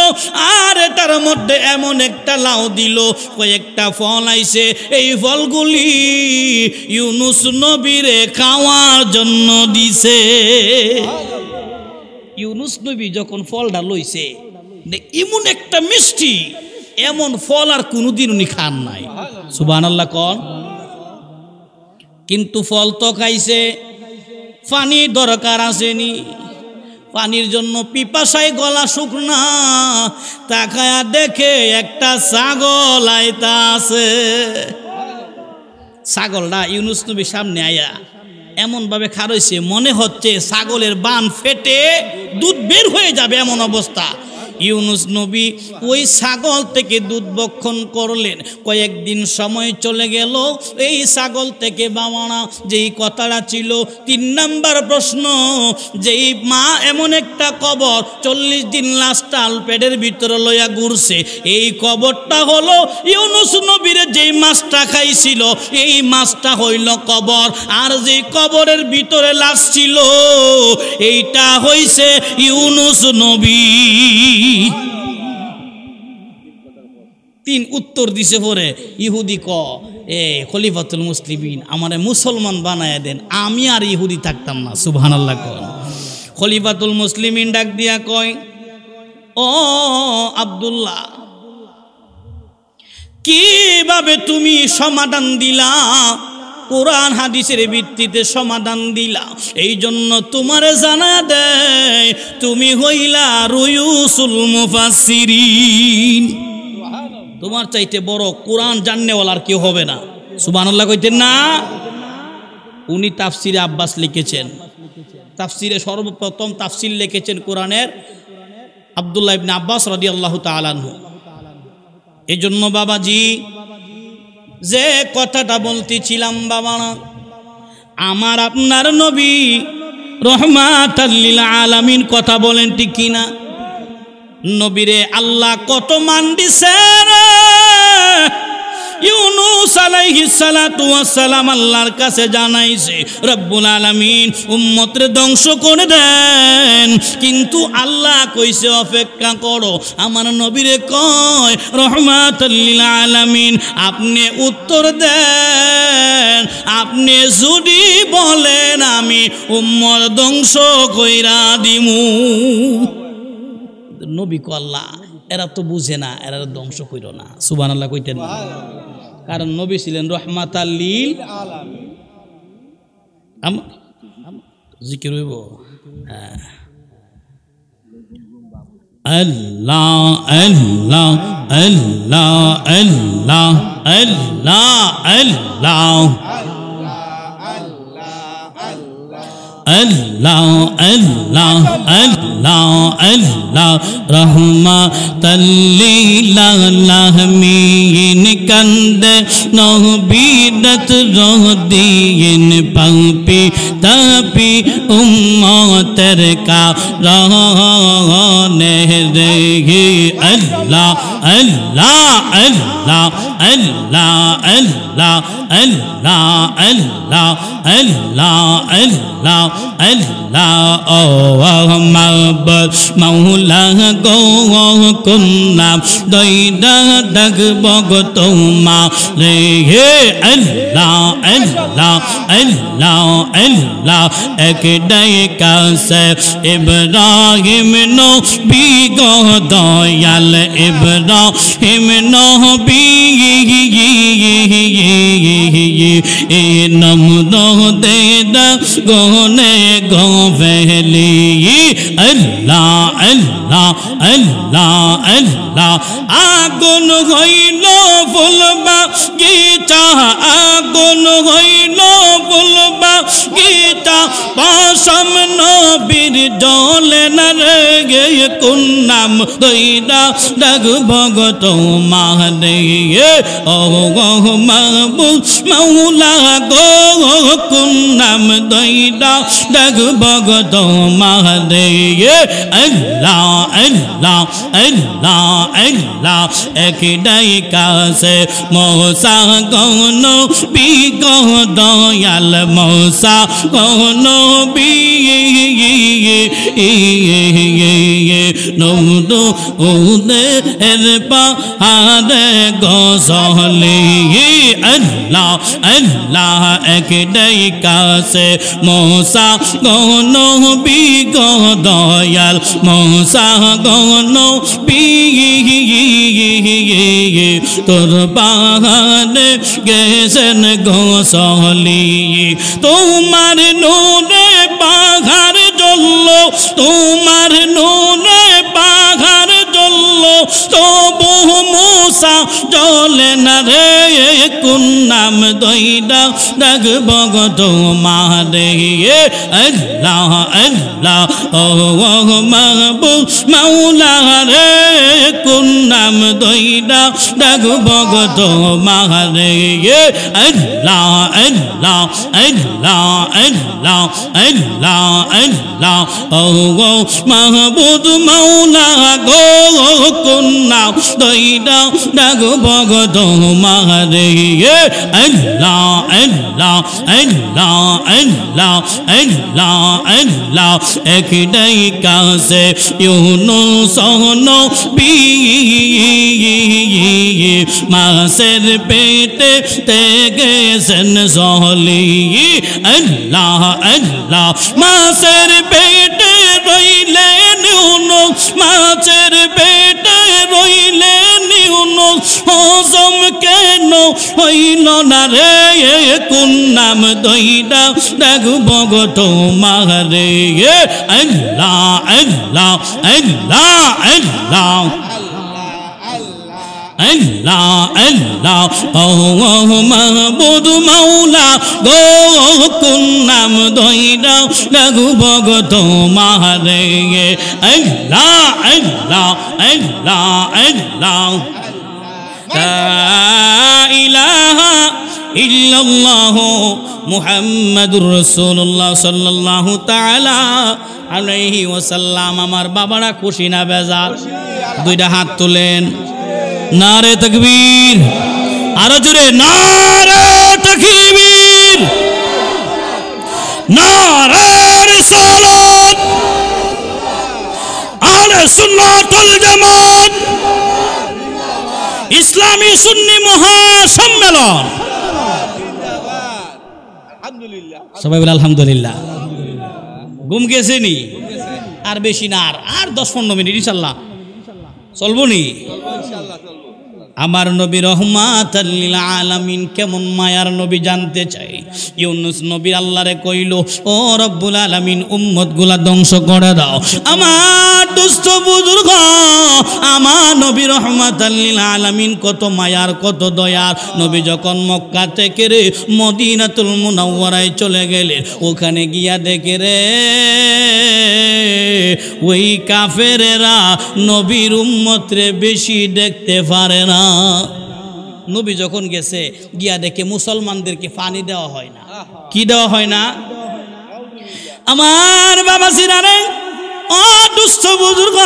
আর এটার মধ্যে এমন একটা লাউ দিল, কয়েকটা ফল আইছে। এই ফলগুলি ইউনুস নবীরে খাওয়ার জন্য দিছে। ইউনুস নবী যখন ফলটা লইছে, এমন একটা মিষ্টি, এমন ফল আর কোনোদিন উনি খান নাই। সুবহানাল্লাহ কোন। কিন্তু ফল তো খাইছে, পানি দরকার আসেনি। পানির জন্য পিপাসায় গলা শুকনা। তাকায়া দেখে একটা ছাগল আইতা আছে। ছাগলটা ইউনুস নবীর সামনে আয়া এমন ভাবে খারইছে, মনে হচ্ছে ছাগলের বান ফেটে দুধ বের হয়ে যাবে এমন অবস্থা। ইউনুস নবী ওই ছাগল থেকে দুধ বক্ষণ করলেন। কয়েকদিন সময় চলে গেল, এই ছাগল থেকে বাবানা যেই কথাটা ছিল 3 নাম্বার প্রশ্ন, যেই মা এমন একটা কবর 40 দিন লাশটা পেটের ভিতরে লইয়া ঘুরছে, এই কবরটা হলো ইউনুস নবীর যেই মাছটা খাইছিল এই মাছটা হইল কবর, আর যেই কবরের ভিতরে লাশ ছিল এইটা হইছে ইউনুস নবী। 3 উত্তর দিছে পরে ইহুদি এ খলিফাতুল মুসলিমিন আমারে মুসলমান বানায় দেন, আমি আর ইহুদি থাকতাম না। সুবহানাল্লাহ। খলিফাতুল মুসলিমিন ডাক দিয়া কয়, ও আব্দুল্লাহ, কিভাবে তুমি সমাধান দিলা? কোরআন হাদিসের ভিত্তিতে সমাধান দিলা, এই জন্য তোমারে জানা দেয় তুমি হইলা রুয়ুসুল মুফাসসিরিন। তোমার চাইতে বড় কোরআন জাননেওয়ালার কেউ হবে না। সুবহানাল্লাহ কইতেন না? উনি তাফসিরে আব্বাস লিখেছেন, তাফসিরে সর্বপ্রথম তাফসির লিখেছেন কোরআনের আব্দুল্লাহ ইবনে আব্বাস রাদিয়াল্লাহু তাআলা আনহু। এই জন্য বাবাজি যে কথাটা বলতেছিলাম বাবা, আমার আপনার নবী রহমাতাল লিল আলামিন কথা বলেন ঠিক কিনা? নবীরে আল্লাহ কত মান দিছে রে। ইউনুস আলাইহিস সালাতু ওয়াস সালাম আল্লাহর কাছে জানাইছে রব্বুল আলামিন উম্মতরে ধ্বংস করে দেন, কিন্তু আল্লাহ কইছে অপেক্ষা করো। আমার নবীরে কয় রহমাতুল লিল আলামিন, আপনি উত্তর দেন, আপনি যদি বলেন আমি উম্মত ধ্বংস কইরা দিমু। নবী কো আল্লাহ এরা তো বুঝে না, এরা ধ্বংস কইরো না। সুবহানাল্লাহ কইতেন না? কারণ নবী ছিলেন রহমাতাল লিল আলামিন। জিকির হইব আল্লাহ আল্লাহ আল্লাহ আল্লাহ আল্লাহ আল্লাহ আল্লাহ আল্লাহ আল্লাহ আল্লাহ রহমাতাল লিল আলামিন কান্দে নবীরত রহদিন পাপি তাপি উম্মতের কারণে রে। আল্লাহ আল্লাহ আল্লাহ আল্লাহ আল্লাহ আল্লাহ আল্লাহ আল্লাহ আল্লাহ আল্লাহ ও মাহবুব মাওলা গো কুন্না দইদা ডাকব গো তোমারে। হে আল্লাহ আল্লাহ আল্লাহ আল্লাহ একটাই কাছে ইব্রাহিম নবী গো দয়াল ইব্রাহিম নবী এ নমরুদে গনে গোভেলি। আল্লাহ আল্লাহ আল্লাহ আল্লাহ আগুন হইল ফুলবা গীতা, আগুন হইল ফুলবা গীতা, পাশম নবীর জলে না রে। কোন নাম দইরা ডাকব গো তোমারে ও মাহবুব মাওলা গো, কোন নাম দইরা ডাকব গো তোমারে। আল্লাহ আল্লাহ আল্লাহ আল্লাহ একটাই কাছে মৌসা গৌন বি গো দয়াল মৌসা গৌন বি নমরু উদে এর পাহাড়ে গসলে। আল্লাহ আল্লাহ একটাই কাছে মৌসা গৌন বি গো দয়াল মৌসা গৌন বি তোর পাহাড়ে গেছেন গসলি। তোমার নূরে পাহাড় জ্বলল, তোমার নূরে পাহাড় জ্বলল, তবু সা জলে না রে কোন নাম দইডা ডাকব গো তোমারে আল্লাহ আল্লাহ ও মাহবুব মাওলা রে কোন নাম দইডা ডাকব গো তোমারে আল্লাহ আল্লাহ আল্লাহ আল্লাহ আল্লাহ আল্লাহ ও মাহবুব মাওলা গো কোন নাম দইডা ডাকব গো তোমারে আল্লাহ আল্লাহ আল্লাহ আল্লাহ আল্লাহ আল্লাহ একটাই কাছে ইউনুস নবী মাছের পেটে গেছেন সহলি আল্লাহ আল্লাহ মাছের পেটে রইলেন ইউনুস মাছের পেটে রইলেন ইউনুস হজম কেন হইল না রে কোন নাম দইডা ডাকব গো তোমারে আল্লাহ আল্লাহ আল্লাহ আল্লাহ আল্লাহ আল্লাহ ও মাহবুব মাওলা গো কোন নাম দইডা ডাকব গো তোমারে আল্লাহ আল্লাহ আল্লাহ আল্লাহ লা ইলাহা ইল্লাল্লাহ মুহাম্মাদুর রাসূলুল্লাহ সাল্লাল্লাহু তাআলা আলাইহি ওয়াসাল্লাম। আমার বাবারা খুশি না বেজার? দুইটা হাত তুলেন, নারে তাকবীর, আরো জোরে নারে তাকবীর, নারে রিসালাত, আহলে সুন্নাতুল জামাত ইসলামী সুন্নি মহাসম্মেলন। সবাই বলে আলহামদুলিল্লাহ। ঘুম গেছেনি? আর বেশি না, আর 10-15 মিনিট ইনশাল্লাহ চলবো নি? আমার নবী রহমাতাল লিল আলামিন কেমন মায়ার নবী জানতে চাই। ইউনুস নবী আল্লাহরে কইল, ও রব্বুল আলামিন উম্মত গুলা ধ্বংস করে দাও। আমার দুস্থ বুজুর্গ আমার নবী রহমাতাল লিল আলামিন কত মায়ার কত দয়ার নবী। যখন মক্কা থেকে রে মদিনাতুল মুনাওয়ারায় চলে গেলেন, ওখানে গিয়া দেখে রে ওই কাফেরেরা নবীর উম্মত রে বেশি দেখতে পারে না। নবী যখন গেছে গিয়া দেখে মুসলমানদেরকে পানি দেওয়া হয় না। কি দেওয়া হয় না? আমার বাবা সিরারে ও দুস্থ বুজুর্গ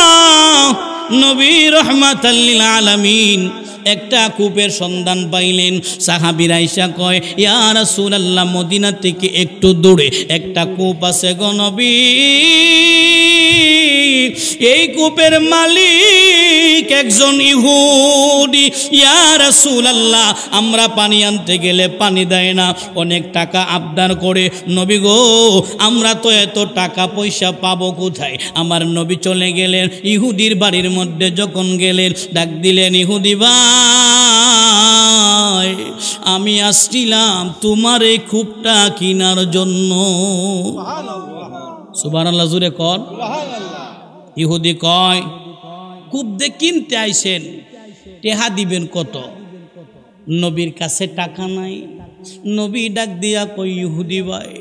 নবী রহমাতাল লিল আলামিন একটা কূপের সন্ধান পাইলেন। সাহাবীরা আয়েশা কয়, ইয়া রাসূলুল্লাহ মদিনা থেকে একটু দূরে একটা কূপ আছে গো নবী, এই কূপের মালিক একজন ইহুদি। ইয়া রাসূলুল্লাহ আমরা পানি আনতে গেলে পানি দেয় না, অনেক টাকা আবদার করে। নবী গো আমরা তো এত টাকা পয়সা পাবো কোথায়? আমার নবী চলে গেলেন ইহুদির বাড়ির মধ্যে। যখন গেলেন ডাক দিলেন, ইহুদি ভাই আমি আসছিলাম তোমার এই কূপটা কেনার জন্য। সুবহানাল্লাহ, জোরে কর। ইহুদি কয়, কূপ দিয়ে কিনতে আইছেন, টেহা দিবেন কত? নবীর কাছে টাকা নাই। নবী ডাক দিয়া কই, ইহুদি ভাই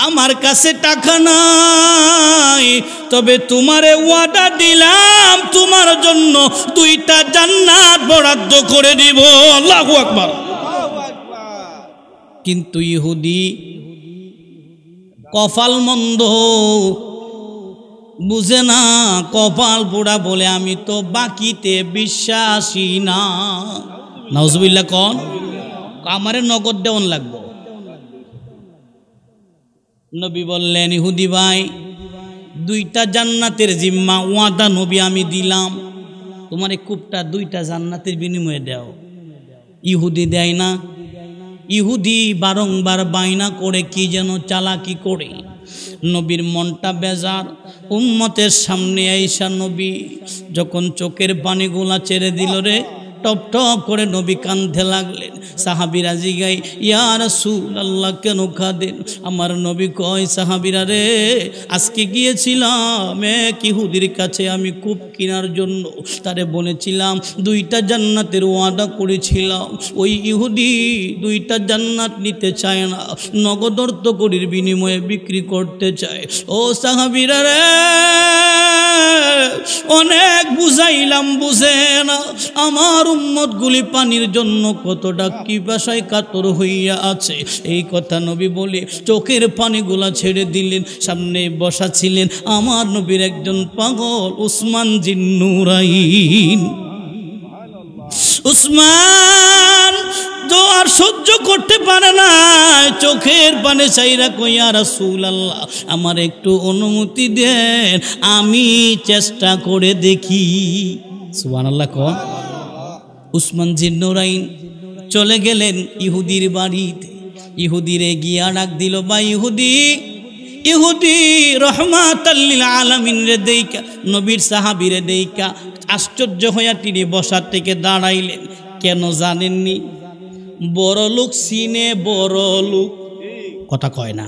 আমার কাছে টাকা নাই, তবে তোমারে ওয়াদা দিলাম তোমার জন্য 2টা জান্নাত বরাদ্দ করে দিব। আল্লাহু আকবার। কিন্তু ইহুদি কপাল মন্দ, বুঝে না, কপাল পোড়া বলে আমি তো বাকিতে বিশ্বাসী না। নাউজুবিল্লাহ কোন? আমারে নগদ দেওয়ান লাগবো। নবী বললেন, ইহুদি ভাই 2টা জান্নাতের জিম্মা ওয়াদা নবী আমি দিলাম, তোমার এই কূপটা 2টা জান্নাতের বিনিময়ে দাও। ইহুদি দেয় না। ইহুদি বারংবার বাইনা করে, কি যেন চালাকি করে। নবীর মনটা বেজার। উম্মতের সামনে আইসা নবী যখন চোখের পানিগুলা ছেড়ে দিল রে, টপ টপ করে নবী কাঁদতে লাগলেন। সাহাবীরা জিগাই, ইয়া রাসূলুল্লাহ কেন কাঁদেন? আমার নবী কয়, সাহাবীরা রে, আজকে গিয়েছিলাম এক ইহুদির কাছে আমি কূপ কেনার জন্য। তারে বলেছিলাম 2টা জান্নাতের ওয়াদা করেছিলাম। ওই ইহুদি 2টা জান্নাত নিতে চায় না, নগদ অর্থকড়ির বিনিময়ে বিক্রি করতে চায়। ও সাহাবীরা রে, অনেক বুঝাইলাম, বুঝে না। আমার উম্মতগুলি পানির জন্য কতটা পিপাসায় কাতর হইয়া আছে, এই কথা নবী বলে চোখের পানিগুলা ছেড়ে দিলেন। সামনে বসা ছিলেন আমার নবীর একজন পাগল, উসমান জিন্নুরাইন। উসমান তো আর সহ্য করতে পারে না, চোখের পানে চাইরা কই, ইয়া রাসূলুল্লাহ আমার একটু অনুমতি দেন, আমি চেষ্টা করে দেখি। সুবহানাল্লাহ কোন। উসমান জিন্নুরাইন চলে গেলেন ইহুদির বাড়িতে। ইহুদিরে গিয়া ডাক দিল, বা ইহুদি, ইহুদি রহমাতাল লিল আলামিন রে দেইকা, নবীর সাহাবীরে দেইকা আশ্চর্য হইয়া তিনি বসার থেকে দাঁড়াইলেন। কেন জানেননি? বড় লোক চিনে বড় লোক, কথা কয় না।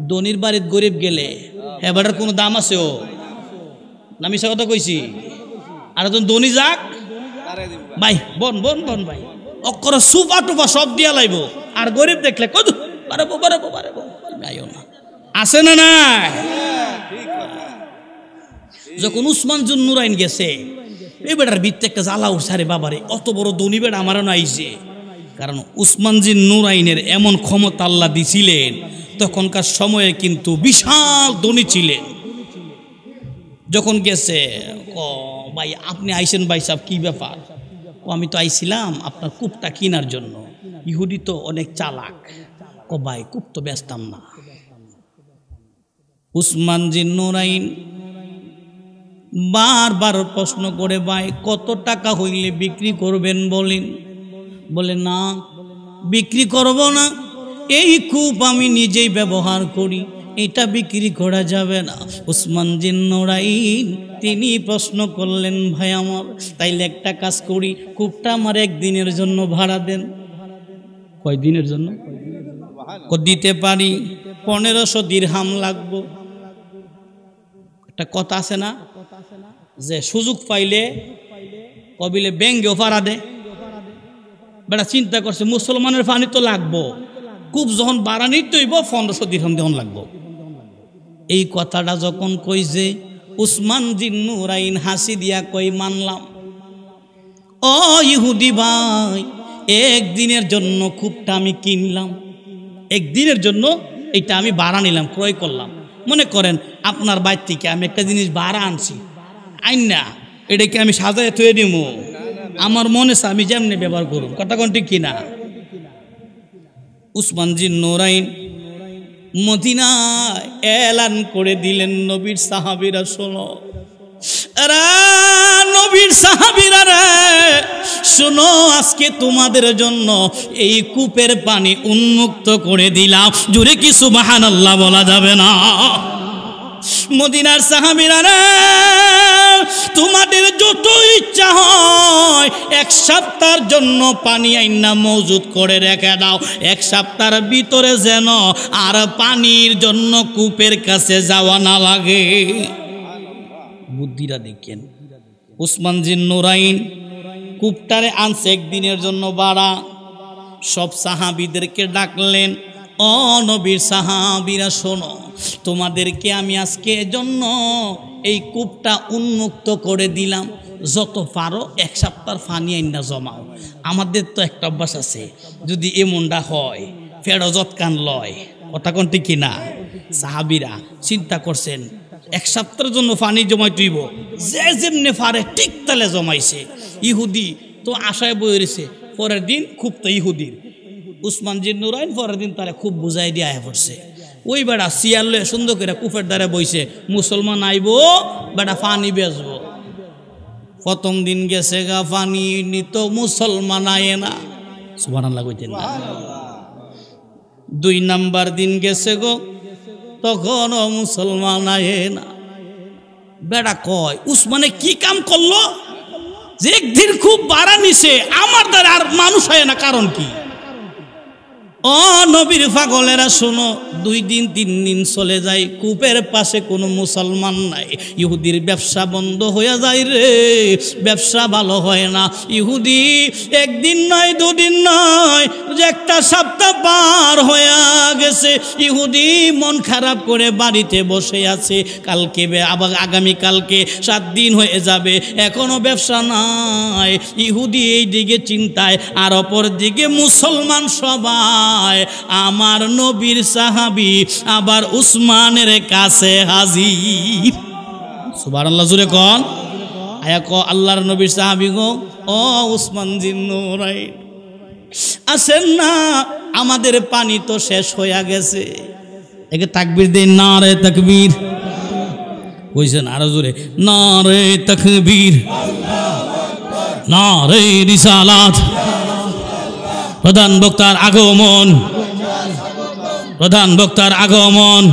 ধনির বাড়ির গরিব গেলে এবারের কোনো দাম আছে? ও আমি সে কথা কইছি। আর একজন ধনী যাক ভাই, বন বন বন ভাই, অক্ষর সুপা টুপা সব দিয়া লাইব। আর গরিব দেখলে কত বাড়াবো বাড়াবো বাড়াবো, গাইও না, আছে না না? যখন উসমান জিন্নুরাইন গেছে, এই বেটার ভিত্তে একটা জ্বালা উঠছে, আরে বাবারে অত বড় ধনী বেটা আমারও নাইছে। কারণ উসমান জিন্নুরাইনের এমন ক্ষমতা আল্লাহ দিছিলেন, তখনকার সময়ে কিন্তু বিশাল ধনী ছিলেন। যখন গেছে, ও ভাই আপনি আইছেন ভাই সাহেব, কি ব্যাপার? ও আমি তো আইছিলাম আপনার কূপটা কেনার জন্য। ইহুদি তো অনেক চালাক, ও ভাই কূপ তো বেচতাম না। উসমান জিন্নুরাইন বারবার প্রশ্ন করে, ভাই কত টাকা হইলে বিক্রি করবেন বলেন? বলে না, বিক্রি করব না, এই কূপ আমি নিজেই ব্যবহার করি, এটা বিক্রি করা যাবে না। উসমান জিন্নুরাইন তিনি প্রশ্ন করলেন, ভাই আমার তাইলে একটা কাজ করি, কূপটা আমার একদিনের জন্য ভাড়া দেন। কয় দিনের জন্য? দিতে পারি, 1500 দিরহাম লাগবো। একটা কথা আছে না যে সুযোগ পাইলে কবিলে ব্যাঙ্গেও ভাড়া দে। বেটা চিন্তা করছে মুসলমানের পানি তো লাগবো, কূপ যখন ভাড়া নিতে হইব 1500 দিরহাম যখন লাগবো। এই কথাটা যখন কইছে, উসমান জিন্নুরাইন হাসি দিয়া কই, মানলাম। ও ইহুদি ভাই, একদিনের জন্য কূপটা আমি কিনলাম, একদিনের জন্য এটা আমি ভাড়া নিলাম, ক্রয় করলাম। মনে করেন আপনার বাইর থেকে আমি একটা জিনিস ভাড়া আনছি, আইন না এটাকে আমি সাজায় থুয়ে দিব, আমার মনে আছে আমি যেমনি ব্যবহার করুন, কথা কোন ঠিক কিনা? উসমান জিন্নুরাইন মদিনায় এলান করে দিলেন, নবীর সাহাবীরা শোনো, নবীর সাহাবীরা রে শোনো, আজকে তোমাদের জন্য এই কূপের পানি উন্মুক্ত করে দিলাম। জোরে কি সুবহানাল্লাহ বলা যাবে না? মদিনার সাহাবীরা রে, তোমাদের যত ইচ্ছা হয় 1 সপ্তাহের জন্য পানি আইনা মজুদ করে রেখে দাও, 1 সপ্তাহের ভিতরে যেন আর পানির জন্য কূপের কাছে যাওয়া না লাগে। বুদ্ধিরা দেখেন। উসমান জিন্নুরাইন কূপটারে আনছে একদিনের জন্য ভাড়া। সব সাহাবীদেরকে ডাকলেন, ও নবীর সাহাবীরা শোনো, তোমাদেরকে আমি আজকে জন্য এই কূপটা উন্মুক্ত করে দিলাম, যত পারো 1 সপ্তাহ পানি আইনা জমাও। আমাদের তো একটা অভ্যাস আছে, যদি এমনটা হয় ফেরো যৎকান লয়, কথা কোন ঠিক কিনা? সাহাবীরা চিন্তা করছেন 1 সপ্তাহের জন্য পানি জমাই তুইব, যে যেমনে পারে ঠিক তালে জমাইছে। ইহুদি তো আশায় বয়ে রয়েছে, পরের দিন খুব তো ইহুদির। উসমান জিন্নুরাইন পরের দিন তারা খুব বুঝাই দিয়ে আয়া পড়ছে। ওই বেড়া সিয়ার লয়ে সুন্দর করে কূপের দ্বারা বইছে, মুসলমান আইব বেড়া পানি বেচবো। প্রথম দিন গেছে গা, পানি নিত মুসলমান আয়ে না, সুবহানাল্লাহ কইতেন না। 2 নাম্বার দিন গেছে গো, তখনও মুসলমান আয়ে না। বেড়া কয় উসমানে কি কাম করলো? যে একদিন খুব বাড়া নিছে আমার দ্বারা আর মানুষ হয় না, কারণ কি? ও নবীর পাগলেরা শোনো, 2 দিন 3 দিন চলে যায়, কূপের পাশে কোনো মুসলমান নাই। ইহুদির ব্যবসা বন্ধ হয়ে যায় রে, ব্যবসা ভালো হয় না। ইহুদি একদিন নয় 2 দিন নয়, যে একটা সপ্তাহ পার হয়ে গেছে, ইহুদি মন খারাপ করে বাড়িতে বসে আছে। কালকে আবার আগামী কালকে 7 দিন হয়ে যাবে, এখনো ব্যবসা নাই। ইহুদি এই দিকে চিন্তায়, আর অপর দিকে মুসলমান সবাই আমার নবীর সাহাবী আবার উসমানের কাছে হাজির। সুবহানাল্লাহ, জোরে কোন আয়া ক আল্লাহর নবীর সাহাবী গো, ও উসমান জিন্নুরাইন আসেন না, আমাদের পানি তো শেষ হয়ে গেছে। একে তাকবীর দেন, নারে তাকবীর কইছেন আরো জোরে, নারে তাকবীর, নারে রিসালাত। প্রধান বক্তার আগমন, প্রধান বক্তার আগমন,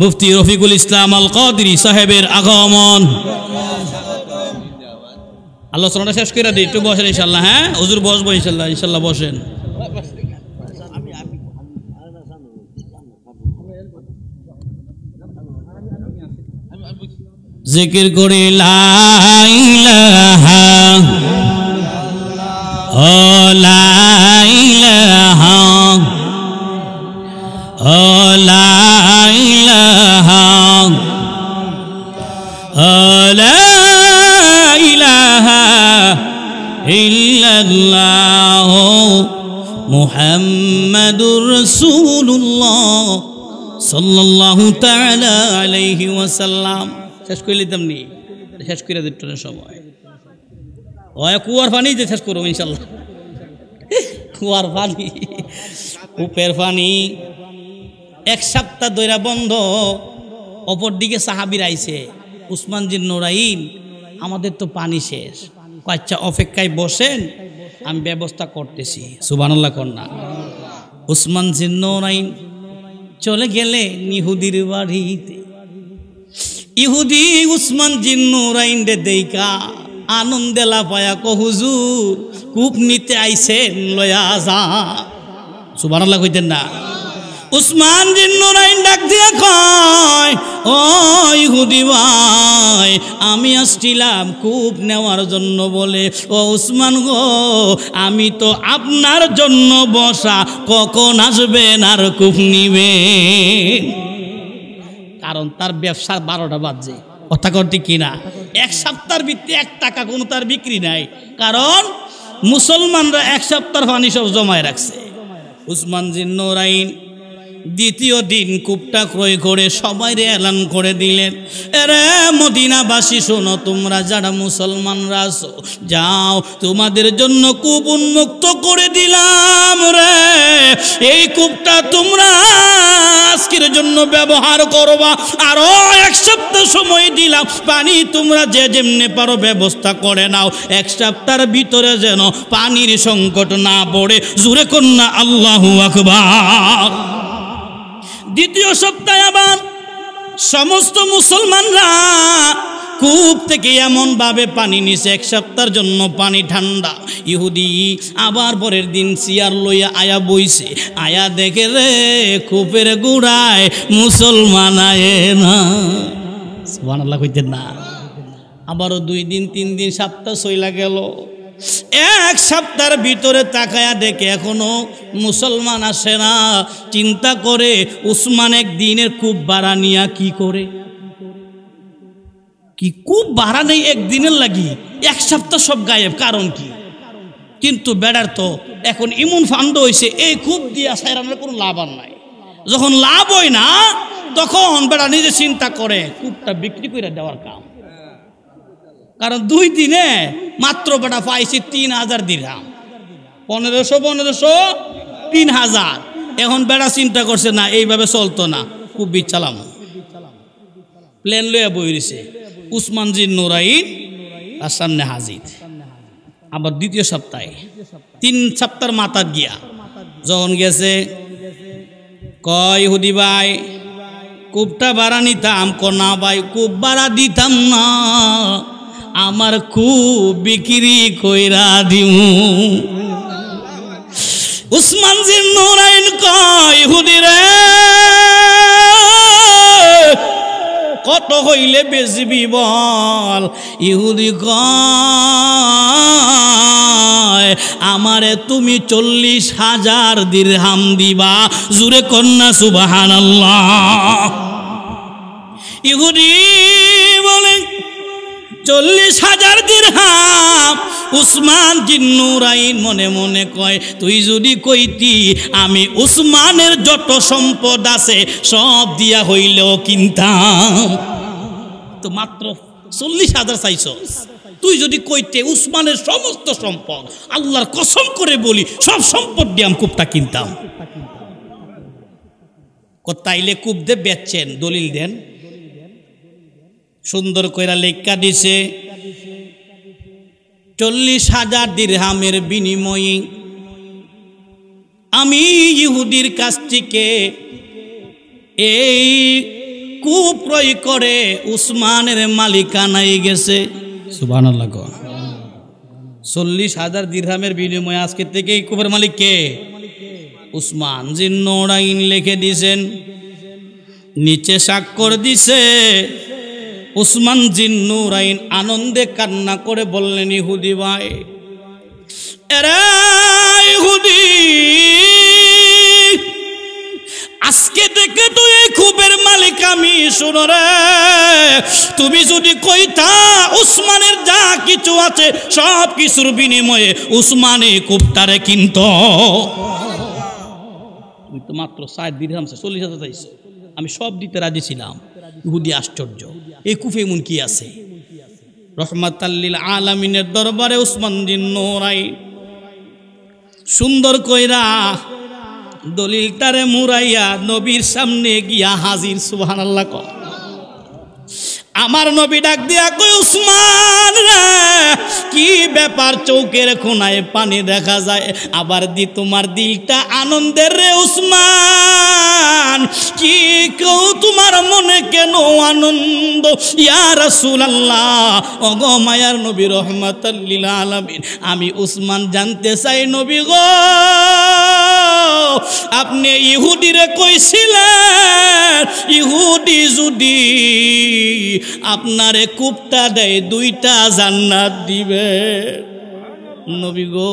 মুফতি রফিকুল ইসলাম আল কাদরি সাহেবের আগমন। আলোচনাটা শেষ করে দিই, একটু বসেন ইনশাল্লাহ। হ্যাঁ হুজুর বসবো ইনশাল্লাহ, ইনশাল্লাহ বসেন। জিকির করি লা ইলাহা ও লা ইলাহা ও লা ইলাহা ও লা ইলাহা ইল্লাল্লাহ মুহাম্মাদুর রাসূলুল্লাহ সাল্লাল্লাহু তাআলা আলাইহি ওয়াসাল্লাম। শেষ করে নিতাম নি, শেষ করে দিতে সময় ওই কুয়ার পানি যে শেষ করবো ইনশাল্লাহ। কুয়ার পানি, কূপের পানি 1 সপ্তাহ ধরে বন্ধ। অপর দিকে সাহাবীর আইছে, উসমান জিন্নুরাইন আমাদের তো পানি শেষ। আচ্ছা অপেক্ষায় বসেন, আমি ব্যবস্থা করতেছি। সুবহানাল্লাহ কন্যা। উসমান জিন্নুরাইন চলে গেলে ইহুদির বাড়িতে। ইহুদি উসমান জিন্নুরাইন রে দেইকা আনন্দে লাফায়া কো হুজুর কূপ নিতে আইছেন, লয়া যা। সুবহানাল্লাহ কইতেন না? উসমান জিন্নুরাইন ডাক দিয়া কয়, ও ইহুদি ভাই, আমি আসছিলাম কূপ নেওয়ার জন্য বলে। ও উসমান গো, আমি তো আপনার জন্য বসা, কখন আসবেন আর কূপ নিবেন? কারণ তার ব্যবসা 12টা বাজে, কথা করতে কিনা 1 সপ্তাহের ভিত্তি 1 টাকা কোনো তার বিক্রি নাই। কারণ মুসলমানরা 1 সপ্তাহ পানি সব জমায় রাখছে। উসমান জিন্নুরাইন দ্বিতীয় দিন কূপটা ক্রয় করে সবাইরে এলান করে দিলেন, এরে মদিনাবাসী শোনো, তোমরা যারা মুসলমানরা আছো, যাও তোমাদের জন্য কূপ উন্মুক্ত করে দিলাম রে। এই কূপটা তোমরা আজকের জন্য ব্যবহার করবা, আরো 1 সপ্তাহ সময় দিলাম, পানি তোমরা যে যেমনে পারো ব্যবস্থা করে নাও। 1 সপ্তাহের ভিতরে যেন পানির সংকট না পড়ে। জোরে কন্যা আল্লাহু আকবার। দ্বিতীয় সপ্তাহে আবার সমস্ত মুসলমানরা কূপ থেকে এমন ভাবে পানি নিছে, 1 সপ্তাহের জন্য পানি ঠান্ডা। ইহুদি আবার পরের দিন চেয়ার লইয়া আয়া বইছে, আয়া দেখে রে কূপের গুড়ায় মুসলমান আয়ে না। সুবহানাল্লাহ কইতেন না? আবারও 2 দিন 3 দিন সপ্তাহ চইলা গেল। 1 সপ্তাহের ভিতরে তাকায়া দেখে এখনো মুসলমান আসে না। চিন্তা করে উসমান একদিনের কূপ ভাড়া নিয়া কি করে, কি কূপ ভাড়া নেই একদিনের লাগি, 1 সপ্তাহ সব গায়েব, কারণ কি? কিন্তু বেড়ার তো এখন ইমন ফান্ড হয়েছে, এই কূপ দিয়া সাইরানোর কোনো লাভ আর নাই। যখন লাভ হয় না তখন বেড়া নিজে চিন্তা করে কূপটা বিক্রি করে দেওয়ার কাম। কারণ 2 দিনে মাত্র বেটা পাইছি 3000 দিরহাম, 1500 3000। এখন বেড়া চিন্তা করছে না এইভাবে চলতো না, খুব বিচ্ছালাম। প্লেন লইয়া বই রয়েছে, উসমান জিন্নুরাইন তার সামনে হাজির। আবার দ্বিতীয় সপ্তাহে 3 সপ্তাহের মাথার গিয়া যখন গেছে, কয় ইহুদি ভাই কূপটা ভাড়া নিতাম? ক না ভাই, কূপ ভাড়া দিতাম না, আমার খুব বিক্রি কইরা দিমু। উসমান জিন্নুরাইন কয় ইহুদি রে কত হইলে বেচবি বল? ইহুদি কয় আমারে তুমি 40,000 দিরহাম দিবা। জুরে কন্যা সুবহানাল্লাহ। ইহুদি বলে 40,000 দিরহাম। উসমান জিন্নুরাইন মনে মনে কয় তুই যদি কইতি আমি উসমানের যত সম্পদ আছে সব দিয়া হইলেও কিনতাম। তো মাত্র 40,000 চাইছো, তুই যদি কইতে উসমানের সমস্ত সম্পদ, আল্লাহর কসম করে বলি সব সম্পদ দিয়ে আমি কূপটা কিনতাম। তাইলে কূপ দিয়ে বেচছেন, দলিল দেন। সুন্দর কইরা লেখা দিছে 40,000 দিরহামের বিনিময়ে আমি ইহুদির কাছ থেকে এই কূপ ক্রয় করে উসমানের মালিকানায় গেছে। সুবহানাল্লাহ। 40,000 দিরহামের বিনিময়ে আজকে থেকে এই কূপের মালিক কে? উসমান জিন্নুরাইন লিখে দিছেন, নিচে স্বাক্ষর দিছে। উসমান জিন্নুরাইন আনন্দে কান্না করে বললেন ইহুদি ভাই, এরে ইহুদি আজকে থেকে তুই এই কূপের মালিক আমি। শোনো রে, তুমি যদি কইতা উসমানের যা কিছু আছে সব কিছুর বিনিময়ে উসমানে কূপটারে কিনত। তুমি তো মাত্র 60 দিরহাম 40,000 চাইছো, আমি সব দিতে রাজি ছিলাম। ইহুদি আশ্চর্য, এই কূপে এমন কি আছে? রহমাতাল লিল আলামিনের দরবারে উসমান জিন্নুরাইন সুন্দর কইরা দলিলটারে মুরাইয়া নবীর সামনে গিয়া হাজির। সুবহানাল্লাহ। আমার নবী ডাক দিয়া কই উসমান রে কি ব্যাপার? চৌকের কোনায় পানি দেখা যায়, আবার দি তোমার দিলটা আনন্দের রে উসমান। কি কেউ তোমার মনে কেন আনন্দ? ইয়া রাসূলুল্লাহ, ওগো মায়ার নবী রহমাতাল লিল আলামিন, আমি উসমান জানতে চাই নবী গো, আপনি ইহুদিরে কইছিলেন ইহুদি যদি আপনারে কূপটা দেয় 2টা জান্নাত দিবে। নবী গো,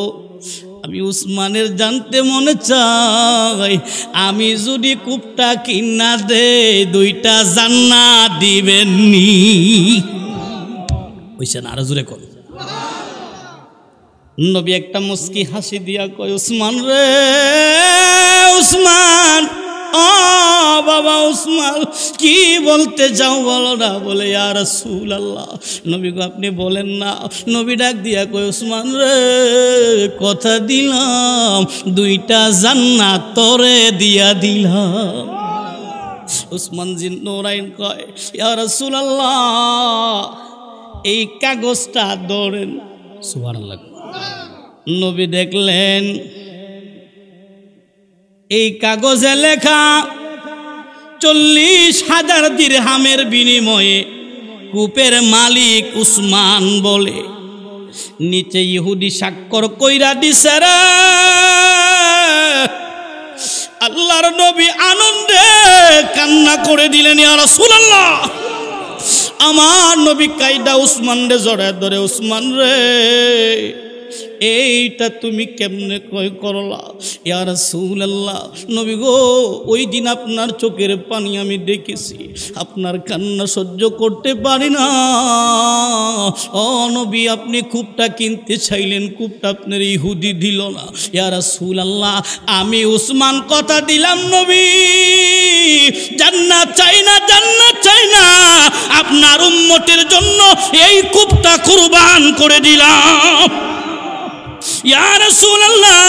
আমি উসমানের জানতে মনে চাই, আমি যদি কূপটা কিনা দে 2টা জান্নাত দিবেননি? কইছেন আরো জোরে কর। নবী একটা মুস্কি হাসি দিয়া কয় উসমান রে উসমান, ও বাবা উসমান কি বলতে যাও বলো না? বলে ইয়া রাসূলুল্লাহ, নবী গো আপনি বলেন না। নবী ডাক দিয়া কয় উসমান রে কথা দিলাম 2টা জান্নাত তোরে দিয়া দিলাম। উসমান জিন্নুরাইন কয় ইয়া রাসূলুল্লাহ এই কাগজটা ধরেন। সুবহানাল্লাহ। নবী দেখলেন এই কাগজে লেখা 40,000 দিরহামের বিনিময়ে কূপের মালিক উসমান বলে। নিচে ইহুদি স্বাক্ষর কইরা দিছে রে। আল্লাহর নবী আনন্দে কান্না করে দিলেন, ইয়া রাসূলুল্লাহ, আমার নবী কায়দা উসমান রে জড়ায় ধরে, উসমান রে এইটা তুমি কেমনে কই করলা? ইয়া রাসূলুল্লাহ, নবী গো ওই দিন আপনার চোখের পানি আমি দেখেছি, আপনার কান্না সহ্য করতে পারি না। ও নবী, আপনি কূপটা কিনতে চাইলেন, কূপটা আপনার ইহুদি দিল না। ইয়া রাসূলুল্লাহ, আমি উসমান কথা দিলাম নবী, জান্নাত চাই না, জান্নাত চাই না, আপনার উম্মতের জন্য এই কূপটা কুরবান করে দিলাম। ইয়া রাসূলুল্লাহ,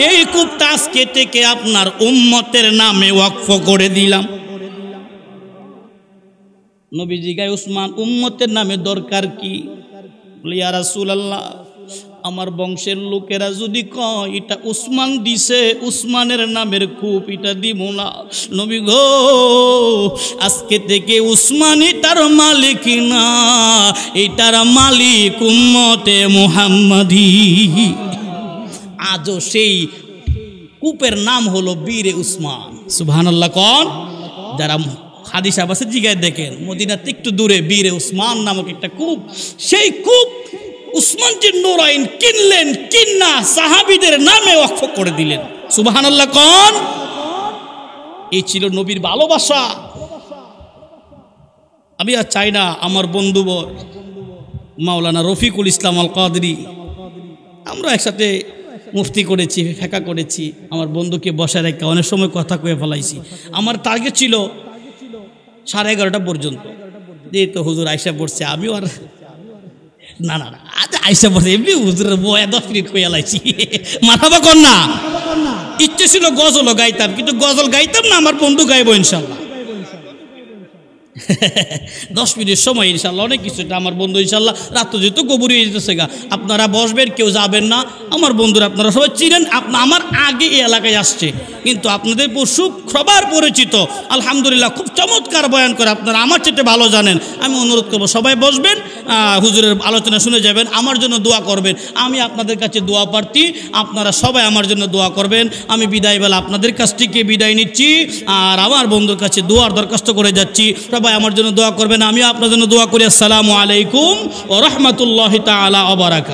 এই কূপটা আজকে থেকে আপনার উম্মতের নামে ওয়াকফ করে দিলাম। নবীজি গায় উসমান উম্মতের নামে দরকার কি? বলে ইয়া রাসূলুল্লাহ, আমার বংশের লোকেরা যদি কয় এটা উসমান দিছে, উসমানের নামের কূপ, এটা দিব না। নবী গো, আজকে থেকে উসমান এটার মালিক না, এটার মালিক উম্মতে মুহাম্মাদি। আজও সেই কূপের নাম হলো বীরে উসমান। সুবহানাল্লাহ। কোন যারা হাদিস আবাসে জিগায় দেখেন, মদিনাতে একটু দূরে বীরে উসমান নামক একটা কূপ, সেই কূপ উসমান যে নূরাইন কিনলেন, কিন্না সাহাবীদের নামে ওয়াকফ করে দিলেন। সুবহানাল্লাহ। কোন এই ছিল নবীর ভালোবাসা। আমি আর চাই না আমার বন্ধুবর মাওলানা রফিকুল ইসলাম আল কাদরি, আমরা একসাথে মুফতি করেছি, ফেকা করেছি, আমার বন্ধুকে বসায় রেখে অনেক সময় কথা কয়ে ফেলাইছি। আমার টার্গেট ছিল 11:30 পর্যন্ত, যে তো হুজুর আয়সা পড়ছে, আমিও আর না না না আজ আয়সা পড়ছে, এমনি হুজুরের বয়া 10 মিনিট কইয়া লাইছি। মাথাবা কর না, ইচ্ছে ছিল গজলও গাইতাম, কিন্তু গজল গাইতাম না, আমার বন্ধু গাইবো ইনশাল্লাহ। 10 মিনিট সময় ইনশাল্লাহ অনেক কিছু, এটা আমার বন্ধু ইনশাল্লাহ। রাত যেহেতু গভীর হয়ে যেতেছে গা, আপনারা বসবেন, কেউ যাবেন না। আমার বন্ধুরা আপনারা সবাই চিনেন, আমার আগে এই এলাকায় আসছে, কিন্তু আপনাদের সবার পরিচিত। আলহামদুলিল্লাহ, খুব চমৎকার বয়ান করে, আপনারা আমার চেয়ে ভালো জানেন। আমি অনুরোধ করবো সবাই বসবেন, হুজুরের আলোচনা শুনে যাবেন, আমার জন্য দোয়া করবেন। আমি আপনাদের কাছে দোয়া প্রার্থী, আপনারা সবাই আমার জন্য দোয়া করবেন। আমি বিদায়বেলা আপনাদের কাছ থেকে বিদায় নিচ্ছি, আর আমার বন্ধুর কাছে দোয়ার দরখাস্ত করে যাচ্ছি। সবাই আমার জন্য দোয়া করবেন, আমিও আপনার জন্য দোয়া করি। আসসালামু আলাইকুম ওয়া রাহমাতুল্লাহি তাআলা ওয়া বারাকাতুহু।